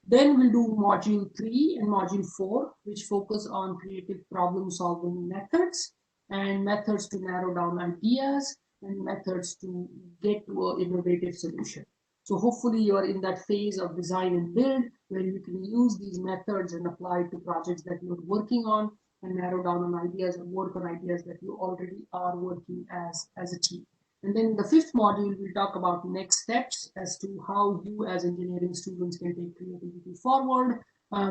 Then we'll do module 3 and module 4, which focus on creative problem solving methods and methods to narrow down ideas and methods to get to an innovative solution. So hopefully you are in that phase of design and build where you can use these methods and apply to projects that you're working on and narrow down on ideas and work on ideas that you already are working as a team. And then the fifth module, we'll talk about next steps as to how you as engineering students can take creativity forward.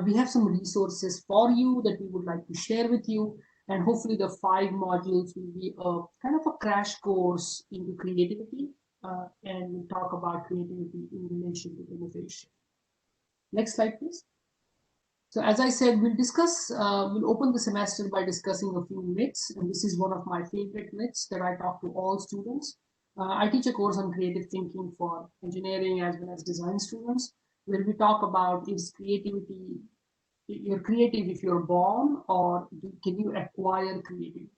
We have some resources for you that we would like to share with you. And hopefully the 5 modules will be a kind of a crash course into creativity. And we'll talk about creativity in relation to innovation. Next slide, please. So as I said, we'll open the semester by discussing a few myths. And this is one of my favorite myths that I talk to all students. I teach a course on creative thinking for engineering as well as design students, where we talk about is creativity, you're creative if you're born, or can you acquire creativity?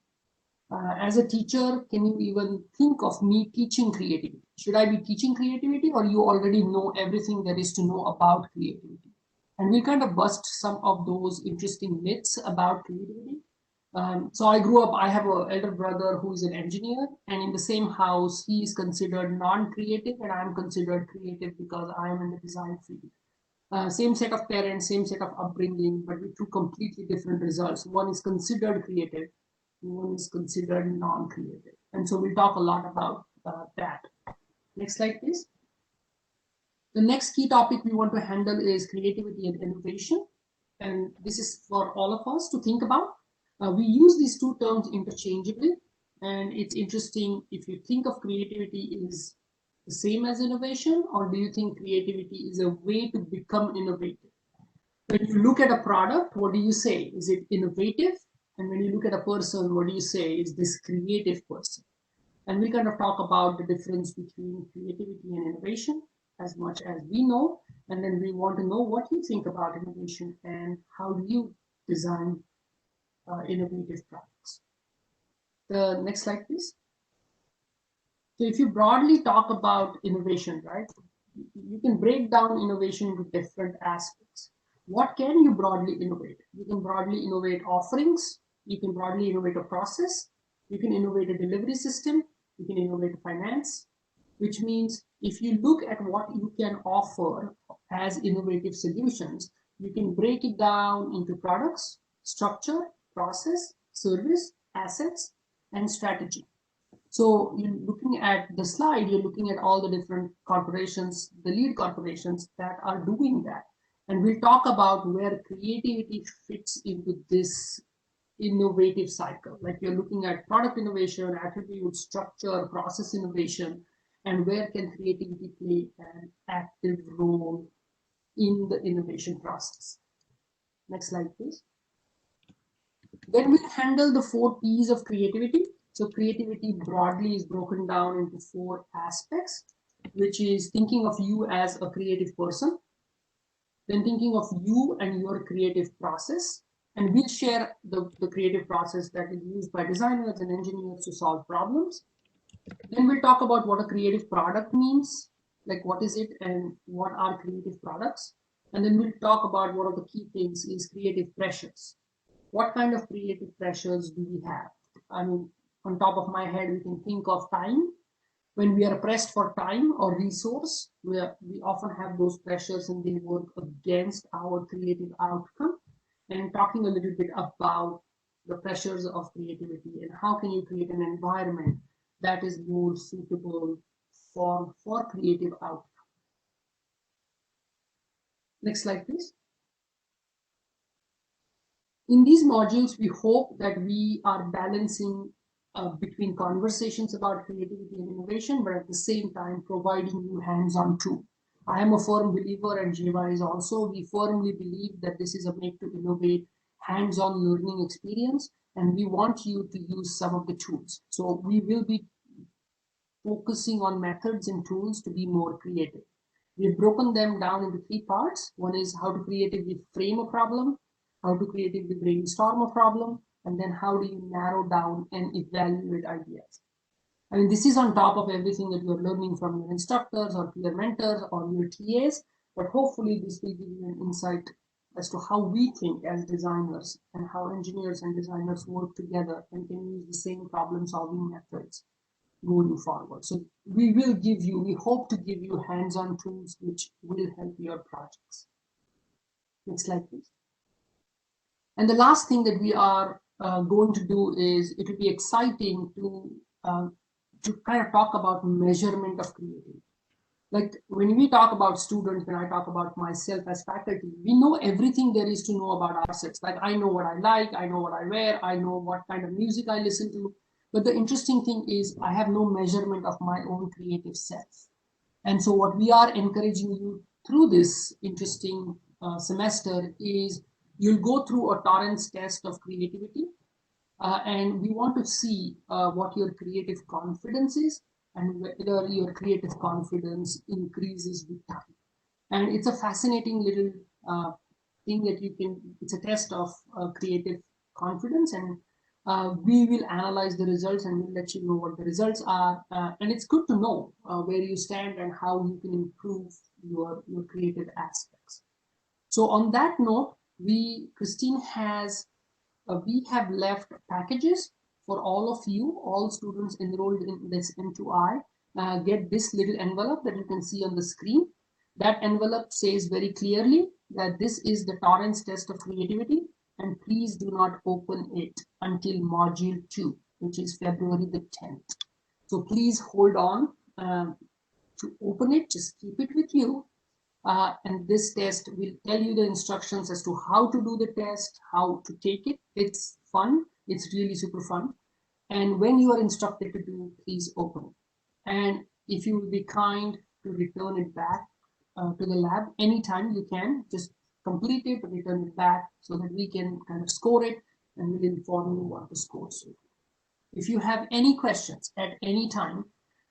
As a teacher, can you even think of me teaching creativity? Should I be teaching creativity, or you already know everything there is to know about creativity? And we kind of bust some of those interesting myths about creativity. So I grew up, I have an elder brother who is an engineer, and in the same house, he is considered non-creative, and I'm considered creative because I am in the design field. Same set of parents, same set of upbringing, but with 2 completely different results. One is considered creative, one is considered non-creative. And so we'll talk a lot about that. Next slide, please. The next key topic we want to handle is creativity and innovation. And this is for all of us to think about. We use these 2 terms interchangeably. And it's interesting if you think of creativity is the same as innovation, or do you think creativity is a way to become innovative? When you look at a product, what do you say? Is it innovative? And when you look at a person, what do you say? Is this creative person? And we kind of talk about the difference between creativity and innovation as much as we know. And then we want to know what you think about innovation and how do you design innovative products. The next slide, please. So if you broadly talk about innovation, right, you can break down innovation into different aspects. What can you broadly innovate? You can broadly innovate offerings. You can broadly innovate a process. You can innovate a delivery system. You can innovate finance, which means if you look at what you can offer as innovative solutions, you can break it down into products, structure, process, service, assets, and strategy. So you're looking at the slide, you're looking at all the different corporations, the lead corporations that are doing that. And we'll talk about where creativity fits into this innovative cycle. Like you're looking at product innovation, attribute, structure, process innovation, and where can creativity play an active role in the innovation process. Next slide, please. Then we handle the 4 P's of creativity. So creativity broadly is broken down into 4 aspects, which is thinking of you as a creative person, then thinking of you and your creative process. And we'll share the creative process that is used by designers and engineers to solve problems. Then we'll talk about what a creative product means, like what is it and what are creative products. And then we'll talk about one of the key things is creative pressures. What kind of creative pressures do we have? I mean, on top of my head, we can think of time. When we are pressed for time or resource, we often have those pressures and they work against our creative outcome. And talking a little bit about the pressures of creativity and how can you create an environment that is more suitable for creative outcome. Next slide, please. In these modules, we hope that we are balancing between conversations about creativity and innovation, but at the same time providing you hands-on too. I am a firm believer, and Jiva is also, we firmly believe that this is a make to innovate hands-on learning experience, and we want you to use some of the tools. So we will be focusing on methods and tools to be more creative. We've broken them down into 3 parts. One is how to creatively frame a problem, how to creatively brainstorm a problem, and then how do you narrow down and evaluate ideas. I mean, this is on top of everything that you're learning from your instructors or peer mentors or your TAs, but hopefully this will give you an insight as to how we think as designers and how engineers and designers work together and can use the same problem-solving methods going forward. So we will give you, we hope to give you hands-on tools which will help your projects. Next slide, please. And the last thing that we are going to do is, it will be exciting to kind of talk about measurement of creativity. Like when we talk about students, when I talk about myself as faculty, we know everything there is to know about ourselves. Like I know what I like, I know what I wear, I know what kind of music I listen to. But the interesting thing is I have no measurement of my own creative self. And so what we are encouraging you through this interesting semester is you'll go through a Torrance test of creativity. And we want to see what your creative confidence is and whether your creative confidence increases with time. And it's a fascinating little thing that you can, it's a test of creative confidence, and we will analyze the results and we'll let you know what the results are. And it's good to know where you stand and how you can improve your creative aspects. So on that note, Christine has, we have left packages for all of you, all students enrolled in this M2i. Get this little envelope that you can see on the screen. That envelope says very clearly that this is the Torrance test of creativity, and please do not open it until module 2, which is February the 10th. So please hold on to open it, just keep it with you. And this test will tell you the instructions as to how to do the test, how to take it. It's fun. It's really super fun. And when you are instructed to do, please open it. And if you will be kind to return it back to the lab anytime you can, just complete it, return it back so that we can kind of score it and we'll inform you what the scores are. If you have any questions at any time,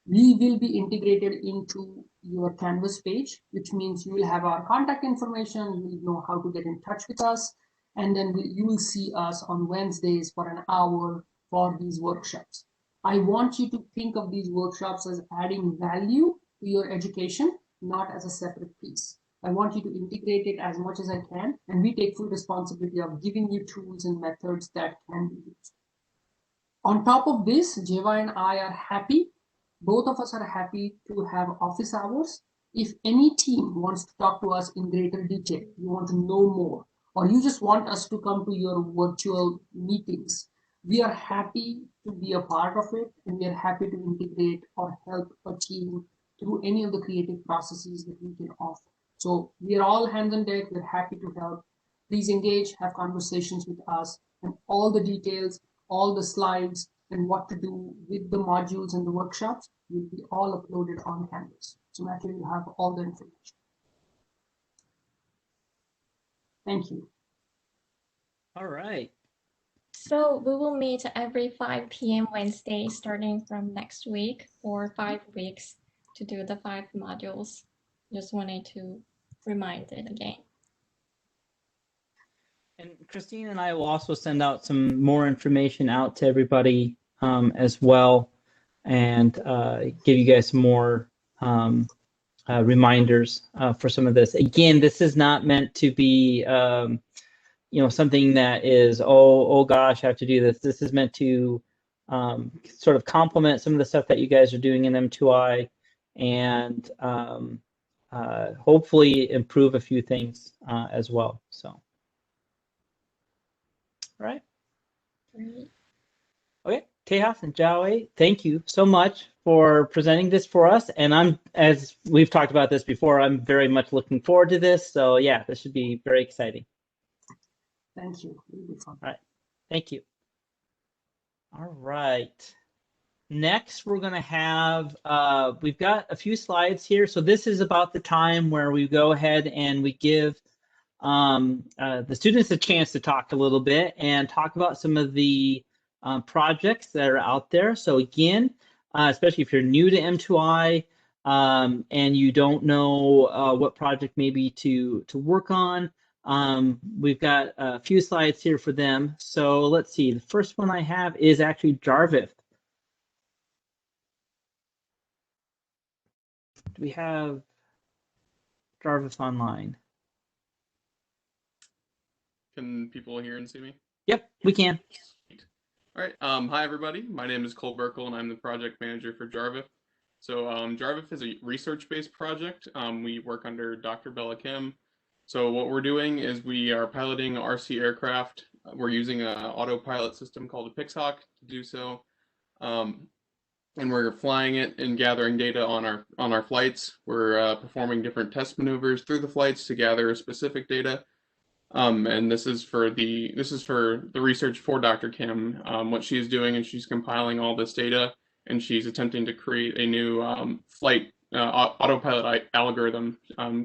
we will be integrated into your Canvas page, which means you will have our contact information, you will know how to get in touch with us, and then you will see us on Wednesdays for an hour for these workshops. I want you to think of these workshops as adding value to your education, not as a separate piece. I want you to integrate it as much as I can, and we take full responsibility of giving you tools and methods that can be used. On top of this, Jeva and I are happy, both of us are happy to have office hours. If any team wants to talk to us in greater detail, you want to know more, or you just want us to come to your virtual meetings, we are happy to be a part of it, and we are happy to integrate or help a team through any of the creative processes that we can offer. So we are all hands on deck, we're happy to help. Please engage, have conversations with us, and all the details, all the slides, and what to do with the modules and the workshops will be all uploaded on Canvas. So Matthew, you have all the information. Thank you. All right. So we will meet every 5 p.m. Wednesday starting from next week for 5 weeks to do the 5 modules. Just wanted to remind it again. And Christine and I will also send out some more information out to everybody as well, and give you guys some more reminders for some of this. Again, this is not meant to be something that is, oh gosh, I have to do this. This is meant to sort of complement some of the stuff that you guys are doing in M2i, and hopefully improve a few things as well. So. All right. Okay, Tejas and Jiawei, thank you so much for presenting this for us. And as we've talked about this before, I'm very much looking forward to this. So yeah, this should be very exciting. Thank you. It'll be fun. All right, thank you. All right. Next, we're going to have, we've got a few slides here. So this is about the time where we go ahead and we give the students a chance to talk a little bit and talk about some of the projects that are out there. So again, especially if you're new to M2i and you don't know what project maybe to work on, we've got a few slides here for them. So let's see, the first one I have is actually Jarvis. Do we have Jarvis online? Can people hear and see me? Yep, we can. All right. Hi, everybody. My name is Cole Burkle, and I'm the project manager for Jarvis. So Jarvis is a research-based project. We work under Dr. Bella Kim. So what we're doing is we are piloting RC aircraft. We're using an autopilot system called a Pixhawk to do so. And we're flying it and gathering data on our flights. We're performing different test maneuvers through the flights to gather specific data. And this is for the research for Dr. Kim. What she's doing is she's compiling all this data, and she's attempting to create a new flight autopilot algorithm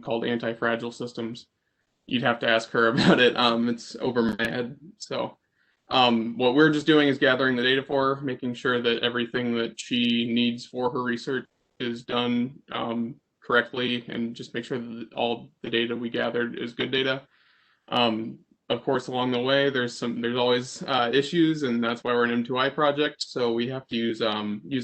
called anti-fragile systems. You'd have to ask her about it. It's over my head. So what we're just doing is gathering the data for her, making sure that everything that she needs for her research is done correctly, and just make sure that all the data we gathered is good data. Of course, along the way, there's always issues, and that's why we're an M2i project. So we have to use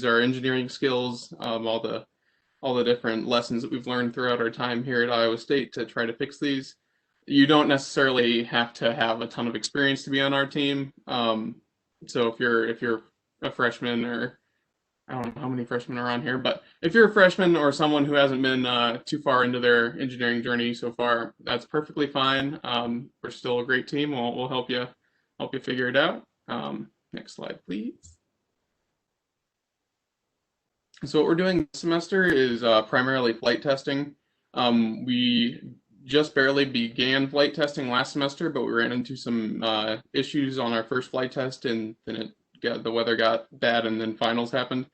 our engineering skills, all the different lessons that we've learned throughout our time here at Iowa State to try to fix these. You don't necessarily have to have a ton of experience to be on our team. So if you're a freshman, or I don't know how many freshmen are on here, but if you're a freshman or someone who hasn't been too far into their engineering journey so far, that's perfectly fine. We're still a great team. We'll help you figure it out. Next slide, please. So what we're doing this semester is primarily flight testing. We just barely began flight testing last semester, but we ran into some issues on our first flight test, and then the weather got bad, and then finals happened.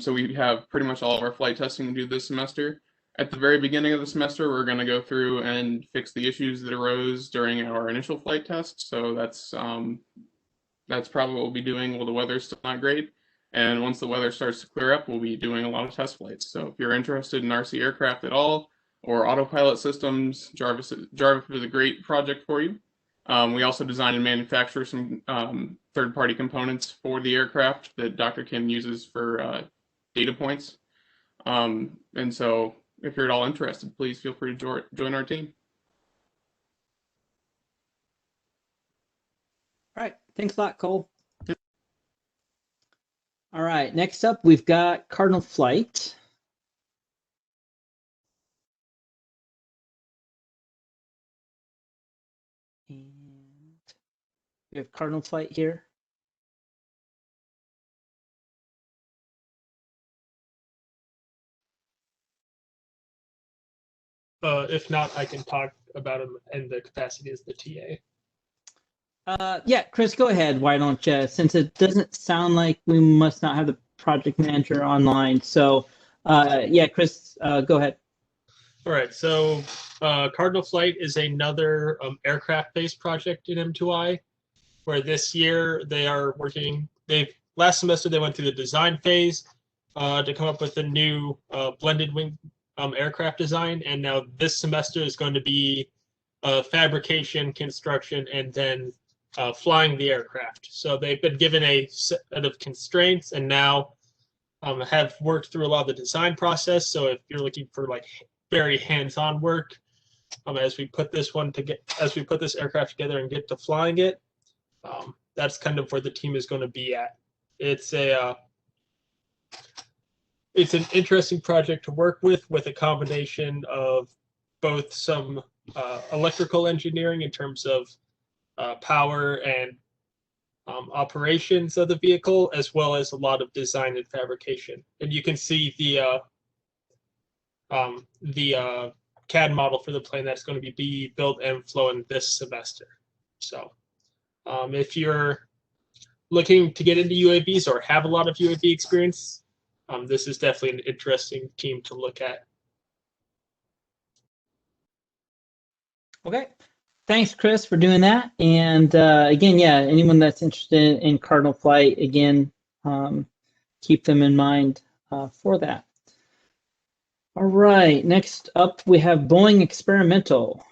So we have pretty much all of our flight testing to do this semester. At the very beginning of the semester, we're going to go through and fix the issues that arose during our initial flight test. So that's probably what we'll be doing while the weather's still not great. And once the weather starts to clear up, we'll be doing a lot of test flights. So if you're interested in RC aircraft at all, or autopilot systems, Jarvis is a great project for you. We also design and manufacture some third-party components for the aircraft that Dr. Kim uses for data points. And so if you're at all interested, please feel free to join our team. All right, thanks a lot, Cole. All right, next up, we've got Cardinal Flight. And we have Cardinal Flight here. If not, I can talk about him in the capacity as the TA. Yeah, Chris, go ahead. Why don't you? Since it doesn't sound like we must not have the project manager online. So, yeah, Chris, go ahead. All right. So, Cardinal Flight is another aircraft-based project in M2i, where this year they are working. Last semester they went through the design phase to come up with a new blended wing aircraft design, and now this semester is going to be fabrication, construction, and then flying the aircraft. So they've been given a set of constraints, and now have worked through a lot of the design process. So if you're looking for like very hands-on work, as we put this aircraft together and get to flying it, that's kind of where the team is going to be at. It's an interesting project to work with a combination of both some electrical engineering in terms of power and operations of the vehicle, as well as a lot of design and fabrication. And you can see the CAD model for the plane that's going to be built and flown this semester. So if you're looking to get into UAVs or have a lot of UAV experience, this is definitely an interesting team to look at. Okay. Thanks, Chris, for doing that. And again, yeah, anyone that's interested in Cardinal Flight, again, keep them in mind for that. All right, next up we have Boeing Experimental.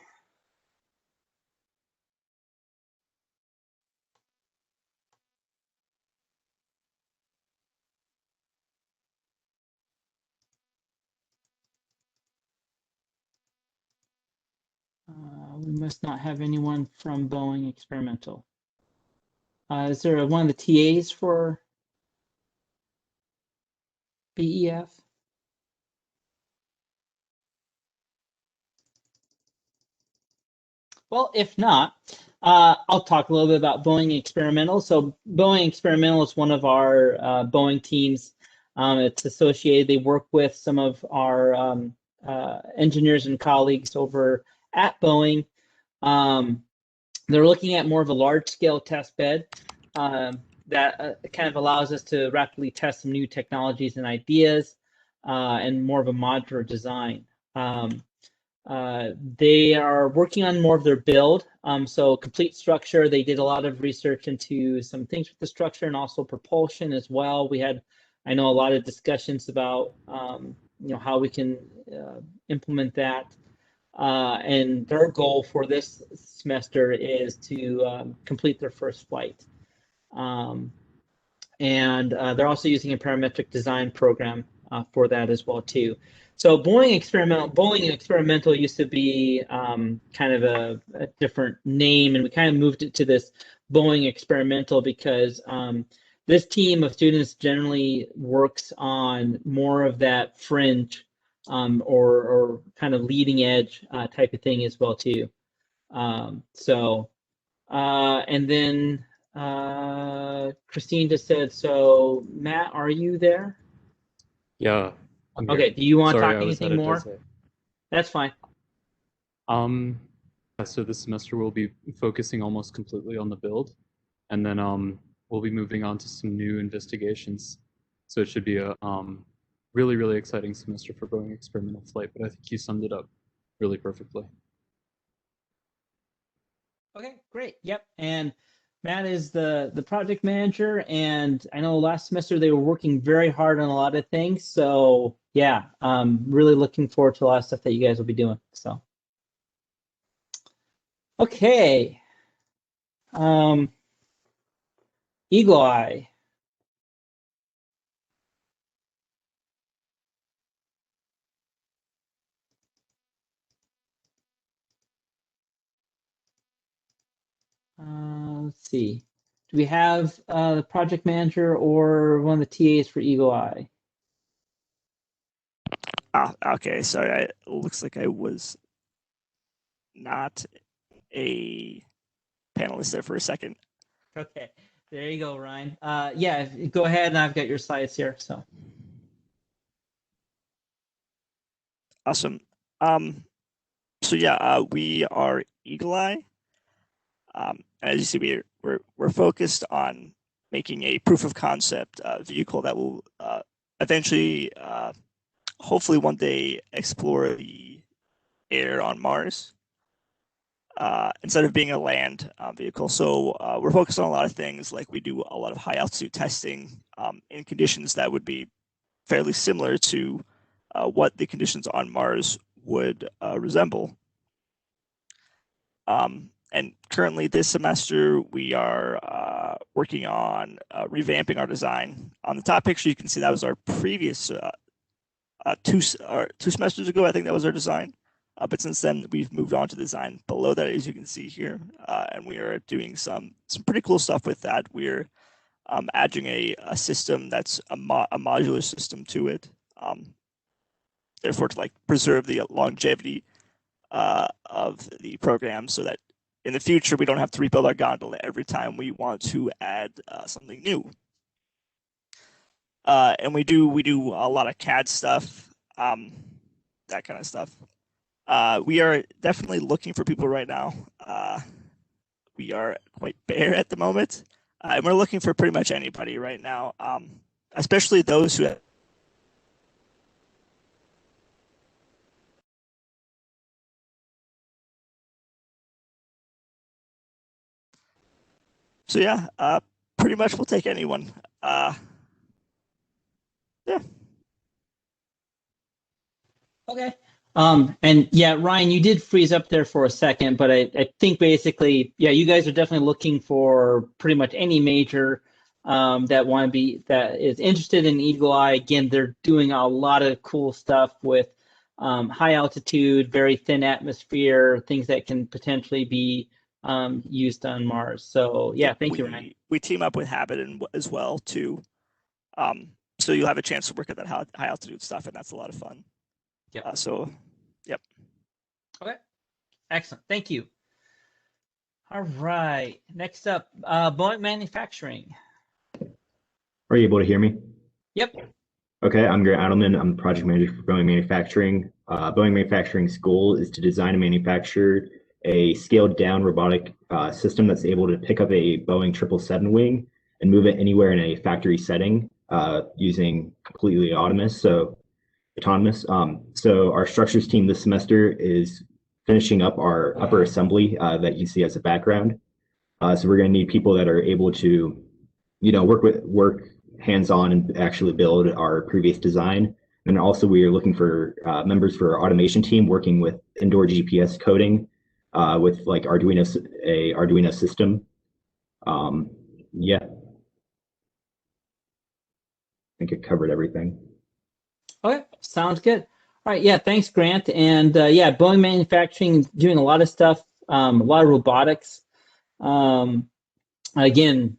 We must not have anyone from Boeing Experimental. Is there one of the TAs for BEF? Well, if not, I'll talk a little bit about Boeing Experimental. So Boeing Experimental is one of our Boeing teams. It's associated, they work with some of our engineers and colleagues over at Boeing. They're looking at more of a large-scale test bed that kind of allows us to rapidly test some new technologies and ideas and more of a modular design. They are working on more of their build. So complete structure, they did a lot of research into some things with the structure and also propulsion as well. We had, I know, a lot of discussions about how we can implement that. And their goal for this semester is to complete their first flight. And they're also using a parametric design program for that as well too. So Boeing Experimental used to be kind of a different name, and we kind of moved it to this Boeing Experimental because this team of students generally works on more of that fringe or kind of leading edge type of thing as well too. And then Christine just said, so Matt, are you there? Yeah. Okay, do you want to Sorry, talk anything more? That's fine. So this semester we'll be focusing almost completely on the build, and then we'll be moving on to some new investigations. So it should be a really, really exciting semester for Boeing Experimental Flight, but I think you summed it up really perfectly. Okay, great. Yep. And Matt is the project manager, and I know last semester they were working very hard on a lot of things. So yeah, really looking forward to a lot of stuff that you guys will be doing. So okay. Eagle Eye. Let's see. Do we have the project manager or one of the TAs for Eagle Eye? Okay, sorry. It looks like I was not a panelist there for a second. Okay, there you go, Ryan. Yeah, go ahead, and I've got your slides here. So awesome. So yeah, we are Eagle Eye. As you see, we're focused on making a proof of concept vehicle that will eventually, hopefully one day, explore the air on Mars instead of being a land vehicle. So we're focused on a lot of things, like we do a lot of high altitude testing in conditions that would be fairly similar to what the conditions on Mars would resemble. And currently this semester, we are working on revamping our design. On the top picture, you can see that was our previous two semesters ago, I think that was our design. But since then, we've moved on to design below that, as you can see here. And we are doing some pretty cool stuff with that. We're adding a system that's a modular system to it. Therefore, to preserve the longevity of the program, so that in the future we don't have to rebuild our gondola every time we want to add something new. And we do a lot of CAD stuff, that kind of stuff. We are definitely looking for people right now. We are quite bare at the moment, and we're looking for pretty much anybody right now, especially those who have So yeah, pretty much we'll take anyone. Yeah. okay. And yeah, Ryan, you did freeze up there for a second, but I think basically, yeah, you guys are definitely looking for pretty much any major that is interested in Eagle Eye. Again, they're doing a lot of cool stuff with high altitude, very thin atmosphere, things that can potentially be used on Mars. So yeah, thank you, Ryan. We team up with Habit as well too. So you'll have a chance to work at that high altitude stuff, and that's a lot of fun. Yep. Yep. Okay. Excellent. Thank you. All right. Next up, Boeing Manufacturing. Are you able to hear me? Yep. Okay, I'm Grant Adelman. I'm the project manager for Boeing Manufacturing. Boeing Manufacturing's goal is to design and manufacture a scaled down robotic system that's able to pick up a Boeing 777 wing and move it anywhere in a factory setting using completely autonomous. So our structures team this semester is finishing up our upper assembly that you see as a background. So we're going to need people that are able to, work hands-on and actually build our previous design. And also we are looking for members for our automation team working with indoor GPS coding with like Arduino system. Yeah. I think I covered everything. Okay, sounds good. All right, yeah, thanks, Grant. And yeah, Boeing Manufacturing is doing a lot of stuff, a lot of robotics. Again,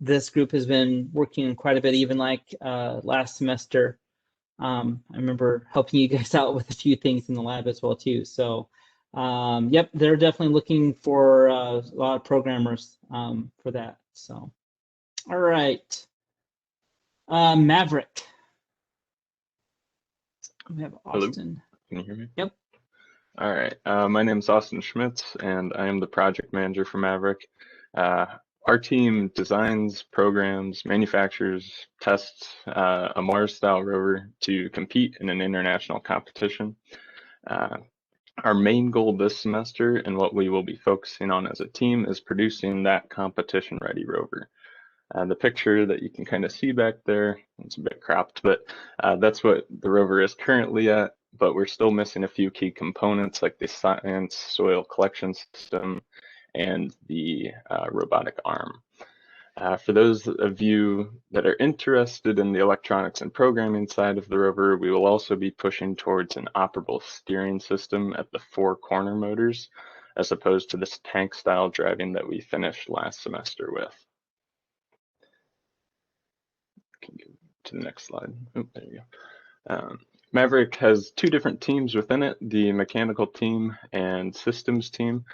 this group has been working quite a bit, even like last semester. I remember helping you guys out with a few things in the lab as well too. So yep, they're definitely looking for a lot of programmers for that. So all right, Maverick. We have Austin. Hello. Can you hear me? Yep. All right. My name is Austin Schmitz, and I am the project manager for Maverick. Our team designs, programs, manufactures, tests a Mars-style rover to compete in an international competition. Our main goal this semester and what we will be focusing on as a team is producing that competition-ready rover. The picture that you can kind of see back there, it's a bit cropped, but that's what the rover is currently at, but we're still missing a few key components like the science soil collection system and the robotic arm. For those of you that are interested in the electronics and programming side of the rover, we will also be pushing towards an operable steering system at the 4 corner motors, as opposed to this tank style driving that we finished last semester with. Can go to the next slide. Oh, there you go. Maverick has 2 different teams within it, the mechanical team and systems team.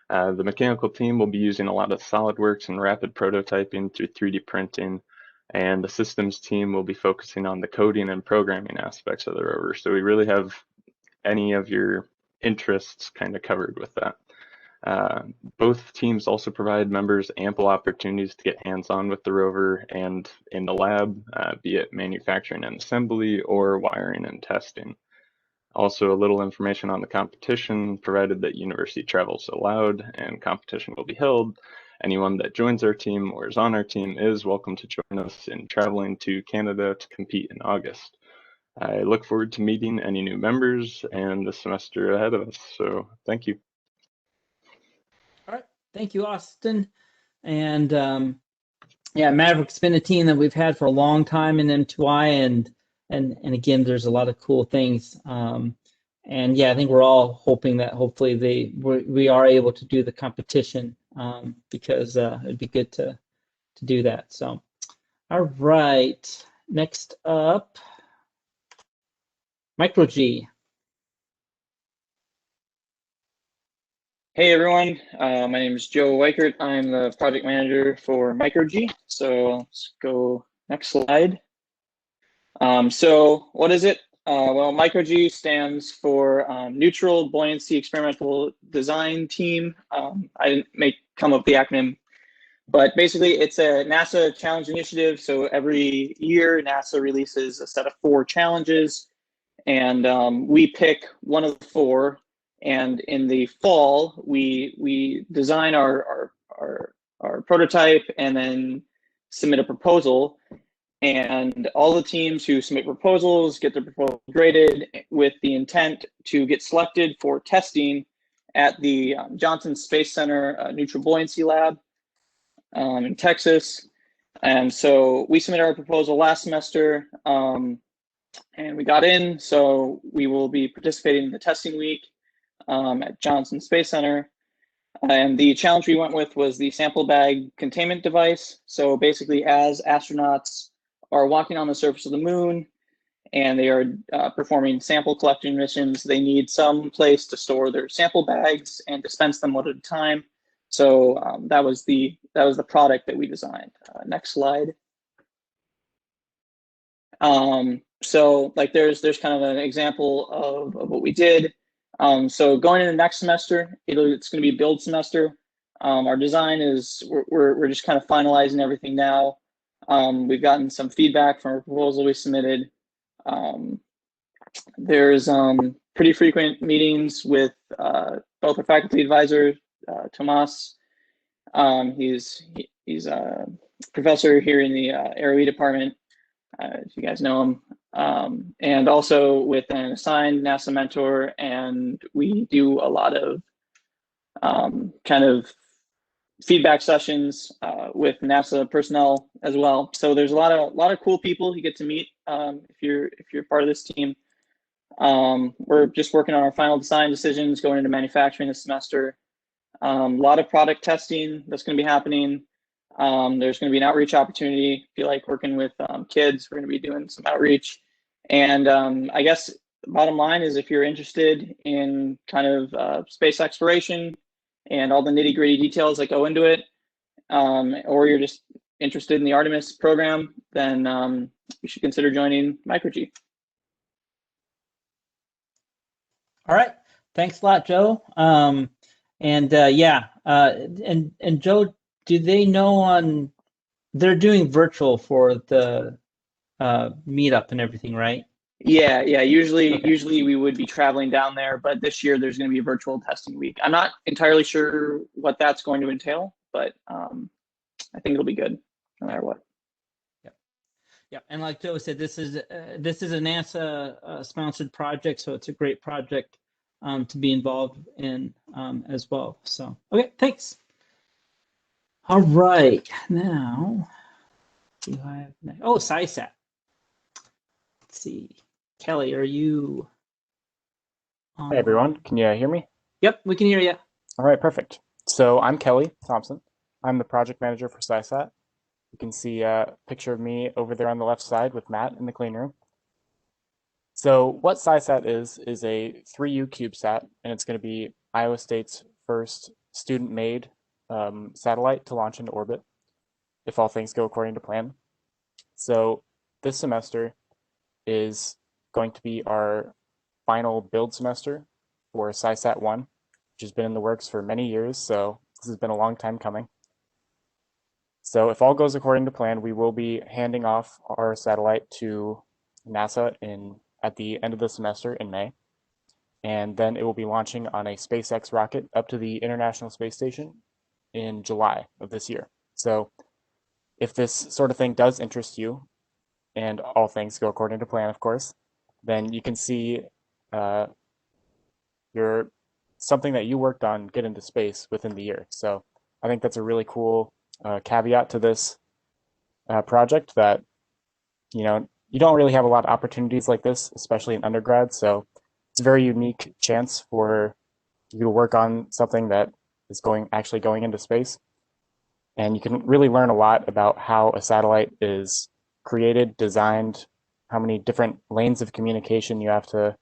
The mechanical team will be using a lot of SolidWorks and rapid prototyping through 3D printing, and the systems team will be focusing on the coding and programming aspects of the rover. So we really have any of your interests kind of covered with that. Both teams also provide members ample opportunities to get hands-on with the rover and in the lab, be it manufacturing and assembly or wiring and testing. Also, a little information on the competition, provided that university travel is allowed and competition will be held. Anyone that joins our team or is on our team is welcome to join us in traveling to Canada to compete in August. I look forward to meeting any new members and the semester ahead of us, so thank you. All right, thank you, Austin. And yeah, Maverick's been a team that we've had for a long time in M2i, and again, there's a lot of cool things. And yeah, I think we're all hoping that hopefully we are able to do the competition because it'd be good to do that. So, all right, next up, Micro G. Hey everyone, my name is Joe Weichert. I'm the project manager for Micro G. So let's go next slide. So what is it? Well, Micro G stands for Neutral Buoyancy Experimental Design Team. I didn't come up with the acronym, but basically it's a NASA challenge initiative. So every year NASA releases a set of 4 challenges, and we pick one of the 4. And in the fall, we design our prototype and then submit a proposal. And all the teams who submit proposals get their proposal graded with the intent to get selected for testing at the Johnson Space Center Neutral Buoyancy Lab in Texas. And so we submitted our proposal last semester and we got in. So we will be participating in the testing week at Johnson Space Center. And the challenge we went with was the sample bag containment device. So basically, as astronauts are walking on the surface of the moon and they are performing sample collection missions, they need some place to store their sample bags and dispense them one at a time. So that was the product that we designed. Next slide. So like there's kind of an example of what we did. So going into next semester, it's going to be build semester. Our design is we're just kind of finalizing everything now. We've gotten some feedback from a proposal we submitted. There's pretty frequent meetings with both our faculty advisor, Tomas. He's a professor here in the ROE department, if you guys know him. And also with an assigned NASA mentor, and we do a lot of kind of feedback sessions with NASA personnel as well. So there's a lot of cool people you get to meet if you're part of this team. We're just working on our final design decisions going into manufacturing this semester. A lot of product testing that's going to be happening. There's going to be an outreach opportunity. If you like working with kids, we're going to be doing some outreach. And I guess the bottom line is if you're interested in kind of space exploration and all the nitty gritty details that go into it, or you're just interested in the Artemis program, then you should consider joining Micro-G. All right. Thanks a lot, Joe. And Joe, do they know they're doing virtual for the meetup and everything, right? Yeah. Usually we would be traveling down there, but this year there's going to be a virtual testing week. I'm not entirely sure what that's going to entail, but I think it'll be good no matter what. Yep. And like Joe said, this is a NASA sponsored project, so it's a great project to be involved in as well. So, okay, thanks. All right, now, do I have next? Oh, SciSat. Let's see. Kelly, are you on? Hey, everyone. Can you hear me? Yep, we can hear you. All right, perfect. So I'm Kelly Thompson. I'm the project manager for SciSat. You can see a picture of me over there on the left side with Matt in the clean room. So what SciSat is a 3U CubeSat, and it's going to be Iowa State's first student-made satellite to launch into orbit, if all things go according to plan. So this semester is going to be our final build semester for SciSat 1, which has been in the works for many years, so this has been a long time coming. So if all goes according to plan, we will be handing off our satellite to NASA at the end of the semester in May. And then it will be launching on a SpaceX rocket up to the International Space Station in July of this year. So if this sort of thing does interest you, and all things go according to plan, of course, then you can see something that you worked on get into space within the year. So I think that's a really cool caveat to this project that, you don't really have a lot of opportunities like this, especially in undergrad. So it's a very unique chance for you to work on something that is actually going into space. And you can really learn a lot about how a satellite is created, designed, how many different lanes of communication you have to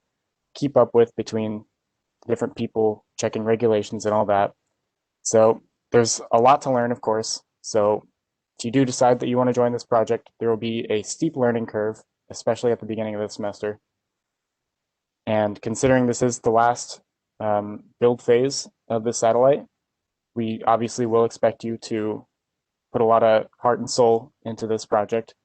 keep up with between different people, checking regulations and all that. So there's a lot to learn, of course. So if you do decide that you want to join this project, there will be a steep learning curve, especially at the beginning of the semester. And considering this is the last build phase of the satellite, we obviously will expect you to put a lot of heart and soul into this project,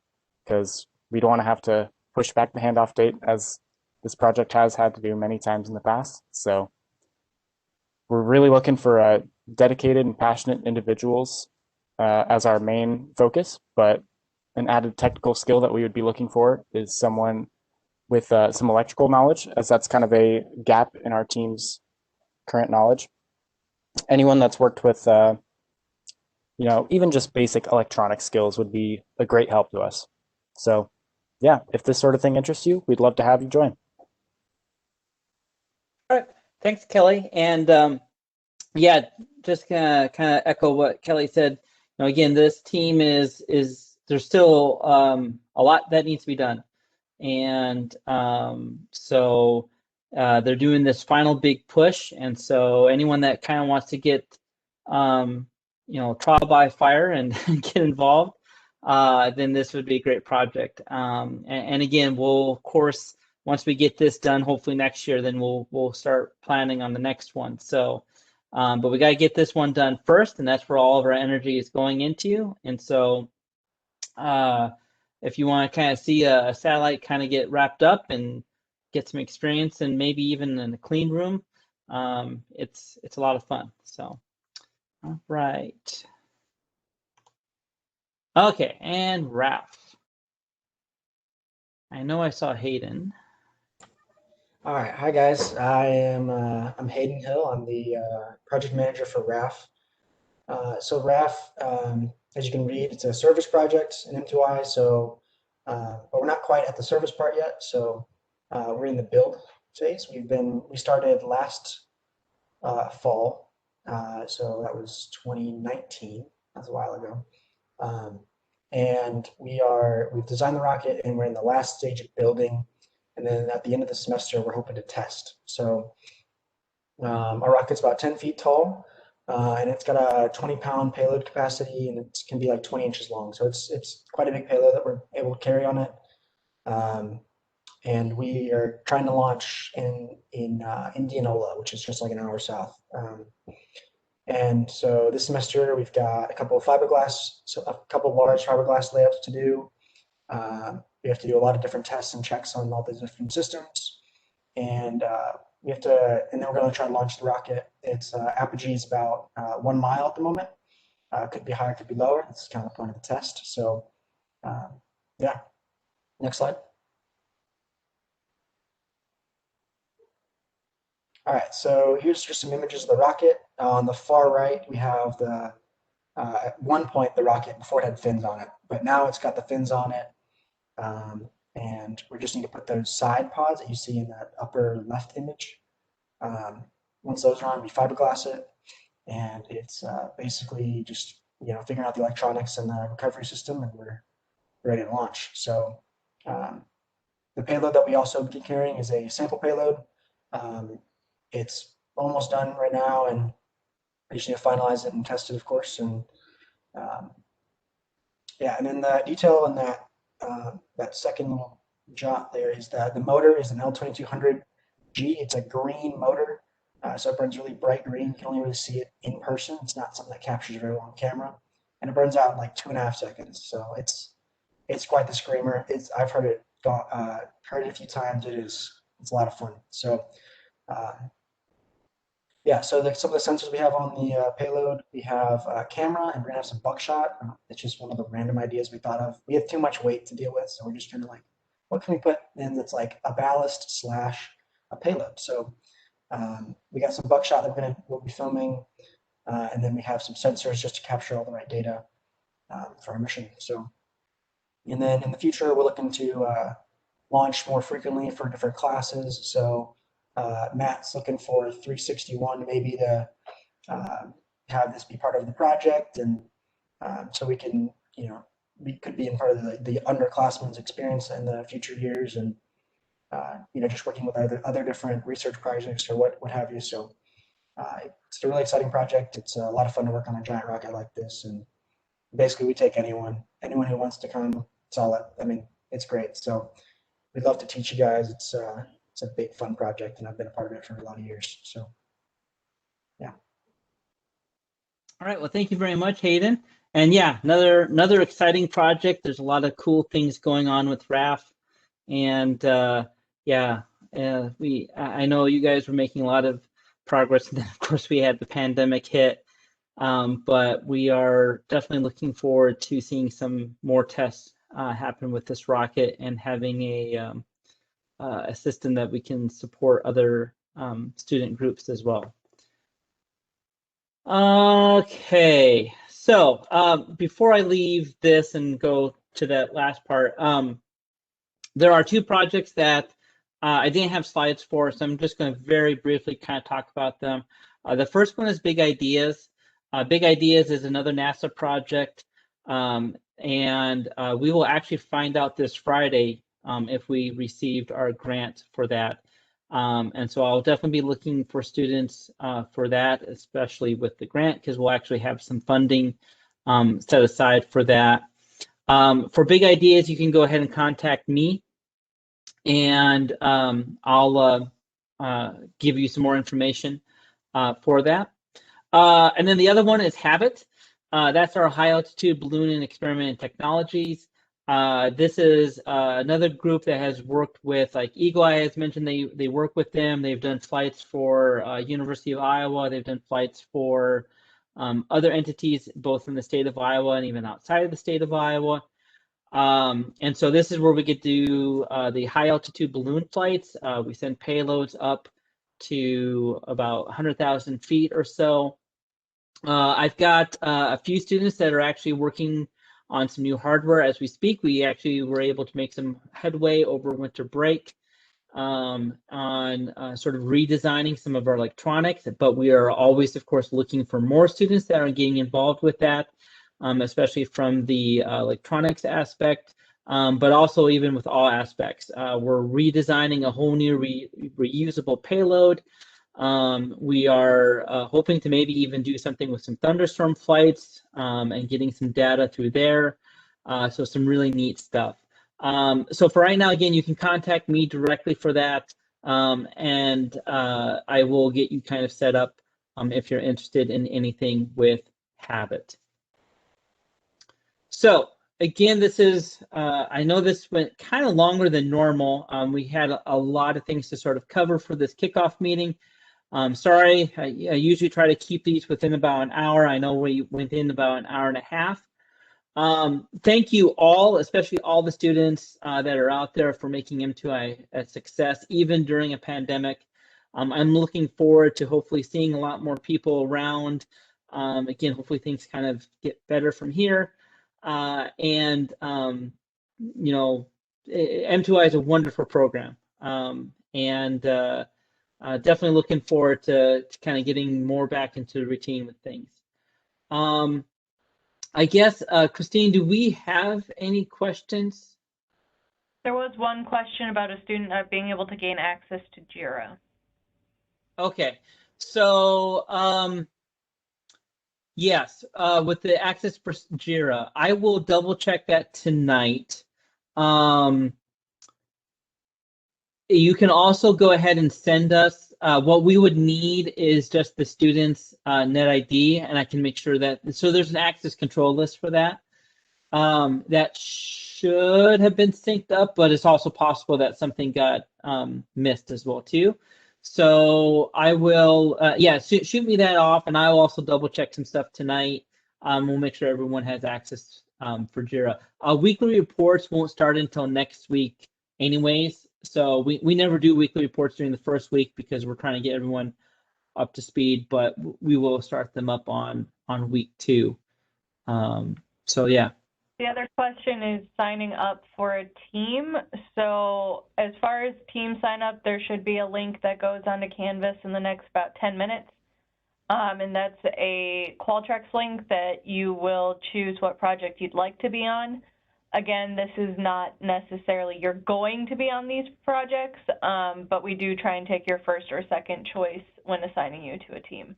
because we don't want to have to push back the handoff date, as this project has had to do many times in the past. So we're really looking for dedicated and passionate individuals as our main focus, but an added technical skill that we would be looking for is someone with some electrical knowledge, as that's kind of a gap in our team's current knowledge. Anyone that's worked with, even just basic electronic skills would be a great help to us. So yeah, if this sort of thing interests you, we'd love to have you join. All right, thanks, Kelly. And yeah, just gonna kind of echo what Kelly said. Again, this team is there's still a lot that needs to be done, and so they're doing this final big push, and so anyone that kind of wants to get trial by fire and get involved, then this would be a great project. And again, we'll of course, once we get this done, hopefully next year, then we'll start planning on the next one. So. But we got to get this one done first, and that's where all of our energy is going into. And so if you want to kind of see a satellite kind of get wrapped up and get some experience, and maybe even in a clean room, it's a lot of fun. So, all right. Okay, and Ralph. I know I saw Hayden. All right, hi guys. I'm Hayden Hill. I'm the project manager for RAF. So RAF, as you can read, it's a service project in M2i. So, but we're not quite at the service part yet. So we're in the build phase. We started last fall. So that was 2019. That's a while ago. And we've designed the rocket, and we're in the last stage of building. And then at the end of the semester, we're hoping to test. So our rocket's about 10 feet tall, and it's got a 20-pound payload capacity, and it can be like 20 inches long. So it's quite a big payload that we're able to carry on it. And we are trying to launch in Indianola, which is just like an hour south. And so this semester, we've got a couple of large fiberglass layups to do. We have to do a lot of different tests and checks on all the different systems, and then we're going to try to launch the rocket. Its apogee is about 1 mile at the moment. Could be higher, could be lower. That's kind of the point of the test. So, yeah. Next slide. All right. So here's just some images of the rocket. On the far right, we have at one point the rocket before it had fins on it, but now it's got the fins on it. And we just need to put those side pods that you see in that upper left image. Once those are on, we fiberglass it, and it's basically just figuring out the electronics and the recovery system, and we're ready to launch. So the payload that we also be carrying is a sample payload. It's almost done right now, and I just need to finalize it and test it, of course. And yeah, and then the detail in that second little jot there is that the motor is an L2200G. It's a green motor, so it burns really bright green. You can only really see it in person. It's not something that captures very well on camera, and it burns out in like 2.5 seconds. So it's quite the screamer. I've heard it a few times. It's a lot of fun. So yeah, so some of the sensors we have on the payload, we have a camera, and we're gonna have some buckshot. It's just one of the random ideas we thought of. We have too much weight to deal with, so we're just trying to what can we put in that's like a ballast / a payload. So we got some buckshot that we'll be filming, and then we have some sensors just to capture all the right data for our mission. So, and then in the future, we're looking to launch more frequently for different classes. So Matt's looking for 361 maybe to have this be part of the project, and so we can, we could be in part of the underclassmen's experience in the future years, and just working with other different research projects or what have you. So it's a really exciting project. It's a lot of fun to work on a giant rocket like this, and basically we take anyone who wants to come. It's great. So we'd love to teach you guys. It's a big fun project, and I've been a part of it for a lot of years. So yeah. All right. Well, thank you very much, Hayden. And yeah, another exciting project. There's a lot of cool things going on with RAF, and I know you guys were making a lot of progress. And then of course we had the pandemic hit, but we are definitely looking forward to seeing some more tests happen with this rocket, and having a system that we can support other student groups as well. Okay, so before I leave this and go to that last part, there are two projects that I didn't have slides for, so I'm just going to very briefly kind of talk about them. The first one is Big Ideas. Big Ideas is another NASA project, and we will actually find out this Friday if we received our grant for that. And so I'll definitely be looking for students for that, especially with the grant, because we'll actually have some funding set aside for that. For Big Ideas, you can go ahead and contact me, and I'll give you some more information for that. And then the other one is Habit. That's our high altitude balloon and experiment technologies. This is another group that has worked with, like Eagle Eye has mentioned, they work with them. They've done flights for University of Iowa. They've done flights for other entities, both in the state of Iowa and even outside of the state of Iowa. And so this is where we get to do the high altitude balloon flights. We send payloads up to about 100,000 feet or so. I've got a few students that are actually working on some new hardware as we speak. We actually were able to make some headway over winter break on sort of redesigning some of our electronics, but we are always, of course, looking for more students that are getting involved with that, especially from the electronics aspect, but also even with all aspects. We're redesigning a whole new reusable payload. We are hoping to maybe even do something with some thunderstorm flights and getting some data through there. So some really neat stuff. So for right now, again, you can contact me directly for that, and I will get you kind of set up if you're interested in anything with Habit. So again, this is, I know this went kind of longer than normal. We had a lot of things to sort of cover for this kickoff meeting. Sorry, I usually try to keep these within about an hour. I know we went in about an hour and a half. Thank you all, especially all the students that are out there, for making M2i a success, even during a pandemic. I'm looking forward to hopefully seeing a lot more people around. Again, hopefully things kind of get better from here. You know, M2i is a wonderful program, and definitely looking forward to kind of getting more back into the routine with things. I guess, Christine, do we have any questions? There was one question about a student not being able to gain access to JIRA. Okay, so yes, with the access for JIRA, I will double check that tonight. You can also go ahead and send us, what we would need is just the student's net ID, and I can make sure that, so there's an access control list for that. That should have been synced up, but it's also possible that something got missed as well too. So I will, yeah, shoot me that off, and I will also double check some stuff tonight. We'll make sure everyone has access for JIRA. Weekly reports won't start until next week anyways. So we never do weekly reports during the first week because we're trying to get everyone up to speed, but we will start them up on week 2. So yeah. The other question is signing up for a team. So as far as team sign up, there should be a link that goes onto Canvas in the next about 10 minutes. And that's a Qualtrics link that you will choose what project you'd like to be on. Again, this is not necessarily you're going to be on these projects, but we do try and take your first or second choice when assigning you to a team.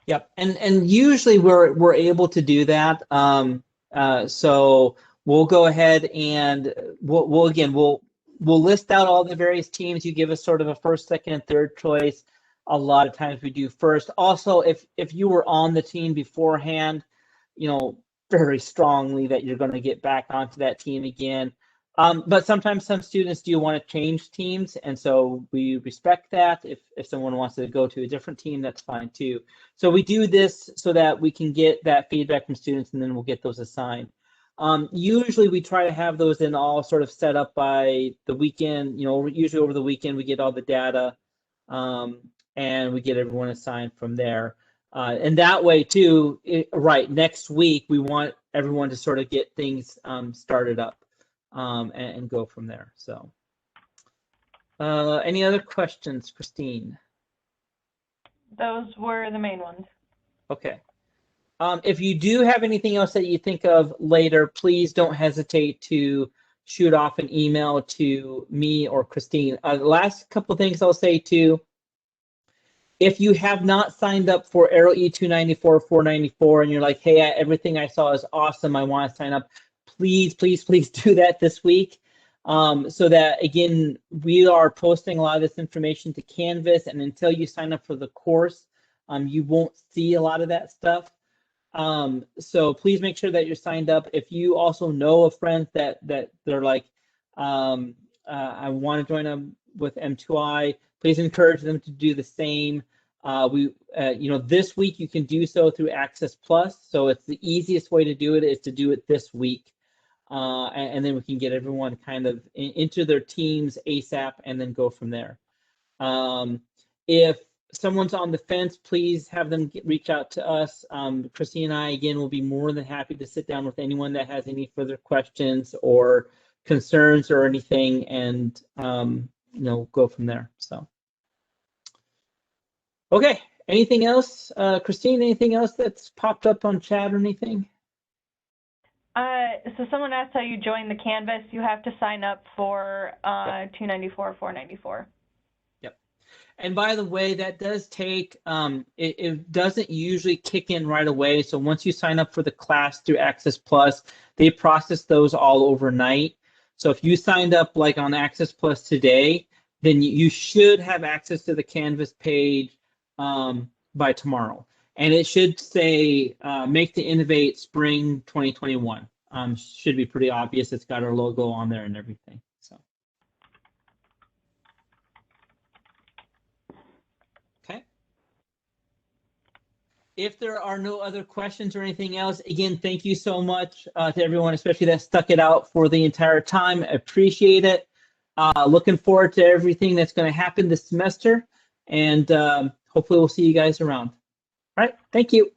Yep, and usually we're able to do that. So we'll go ahead and we'll list out all the various teams. You give us sort of a first, second, and third choice. A lot of times we do first. Also, if you were on the team beforehand, you know, very strongly that you're going to get back onto that team again. But sometimes some students do want to change teams, and so we respect that. If someone wants to go to a different team, that's fine too. So we do this so that we can get that feedback from students, and then we'll get those assigned. Usually we try to have those in all sort of set up by the weekend. You know, usually over the weekend we get all the data, and we get everyone assigned from there. And that way too, right, next week we want everyone to sort of get things started up and go from there. So any other questions, Christine? those were the main ones. Okay. If you do have anything else that you think of later, please don't hesitate to shoot off an email to me or Christine. Last couple things I'll say too. If you have not signed up for Aero E294 494 and you're like, hey, everything I saw is awesome, I want to sign up, please, please, please do that this week. So that, again, we are posting a lot of this information to Canvas, and until you sign up for the course, you won't see a lot of that stuff. So please make sure that you're signed up. If you also know of friends that they're like, I want to join them with M2i, please encourage them to do the same. This week you can do so through Access Plus. So it's the easiest way to do it is to do it this week. And then we can get everyone kind of into their teams ASAP and then go from there. If someone's on the fence, please have them reach out to us. Christine and I, again, will be more than happy to sit down with anyone that has any further questions or concerns or anything, and go from there. So, okay. Anything else, Christine? Anything else that's popped up on chat or anything? So someone asked how you join the Canvas. You have to sign up for 294, 494. Yep. And by the way, that does take, it doesn't usually kick in right away. So once you sign up for the class through Access Plus, they process those all overnight. So if you signed up like on Access Plus today, then you should have access to the Canvas page by tomorrow. And it should say, make the Innovate Spring 2021. Should be pretty obvious. It's got our logo on there and everything. So, okay. If there are no other questions or anything else, again, thank you so much to everyone, especially that stuck it out for the entire time. I appreciate it. Looking forward to everything that's going to happen this semester. And hopefully we'll see you guys around. All right. Thank you.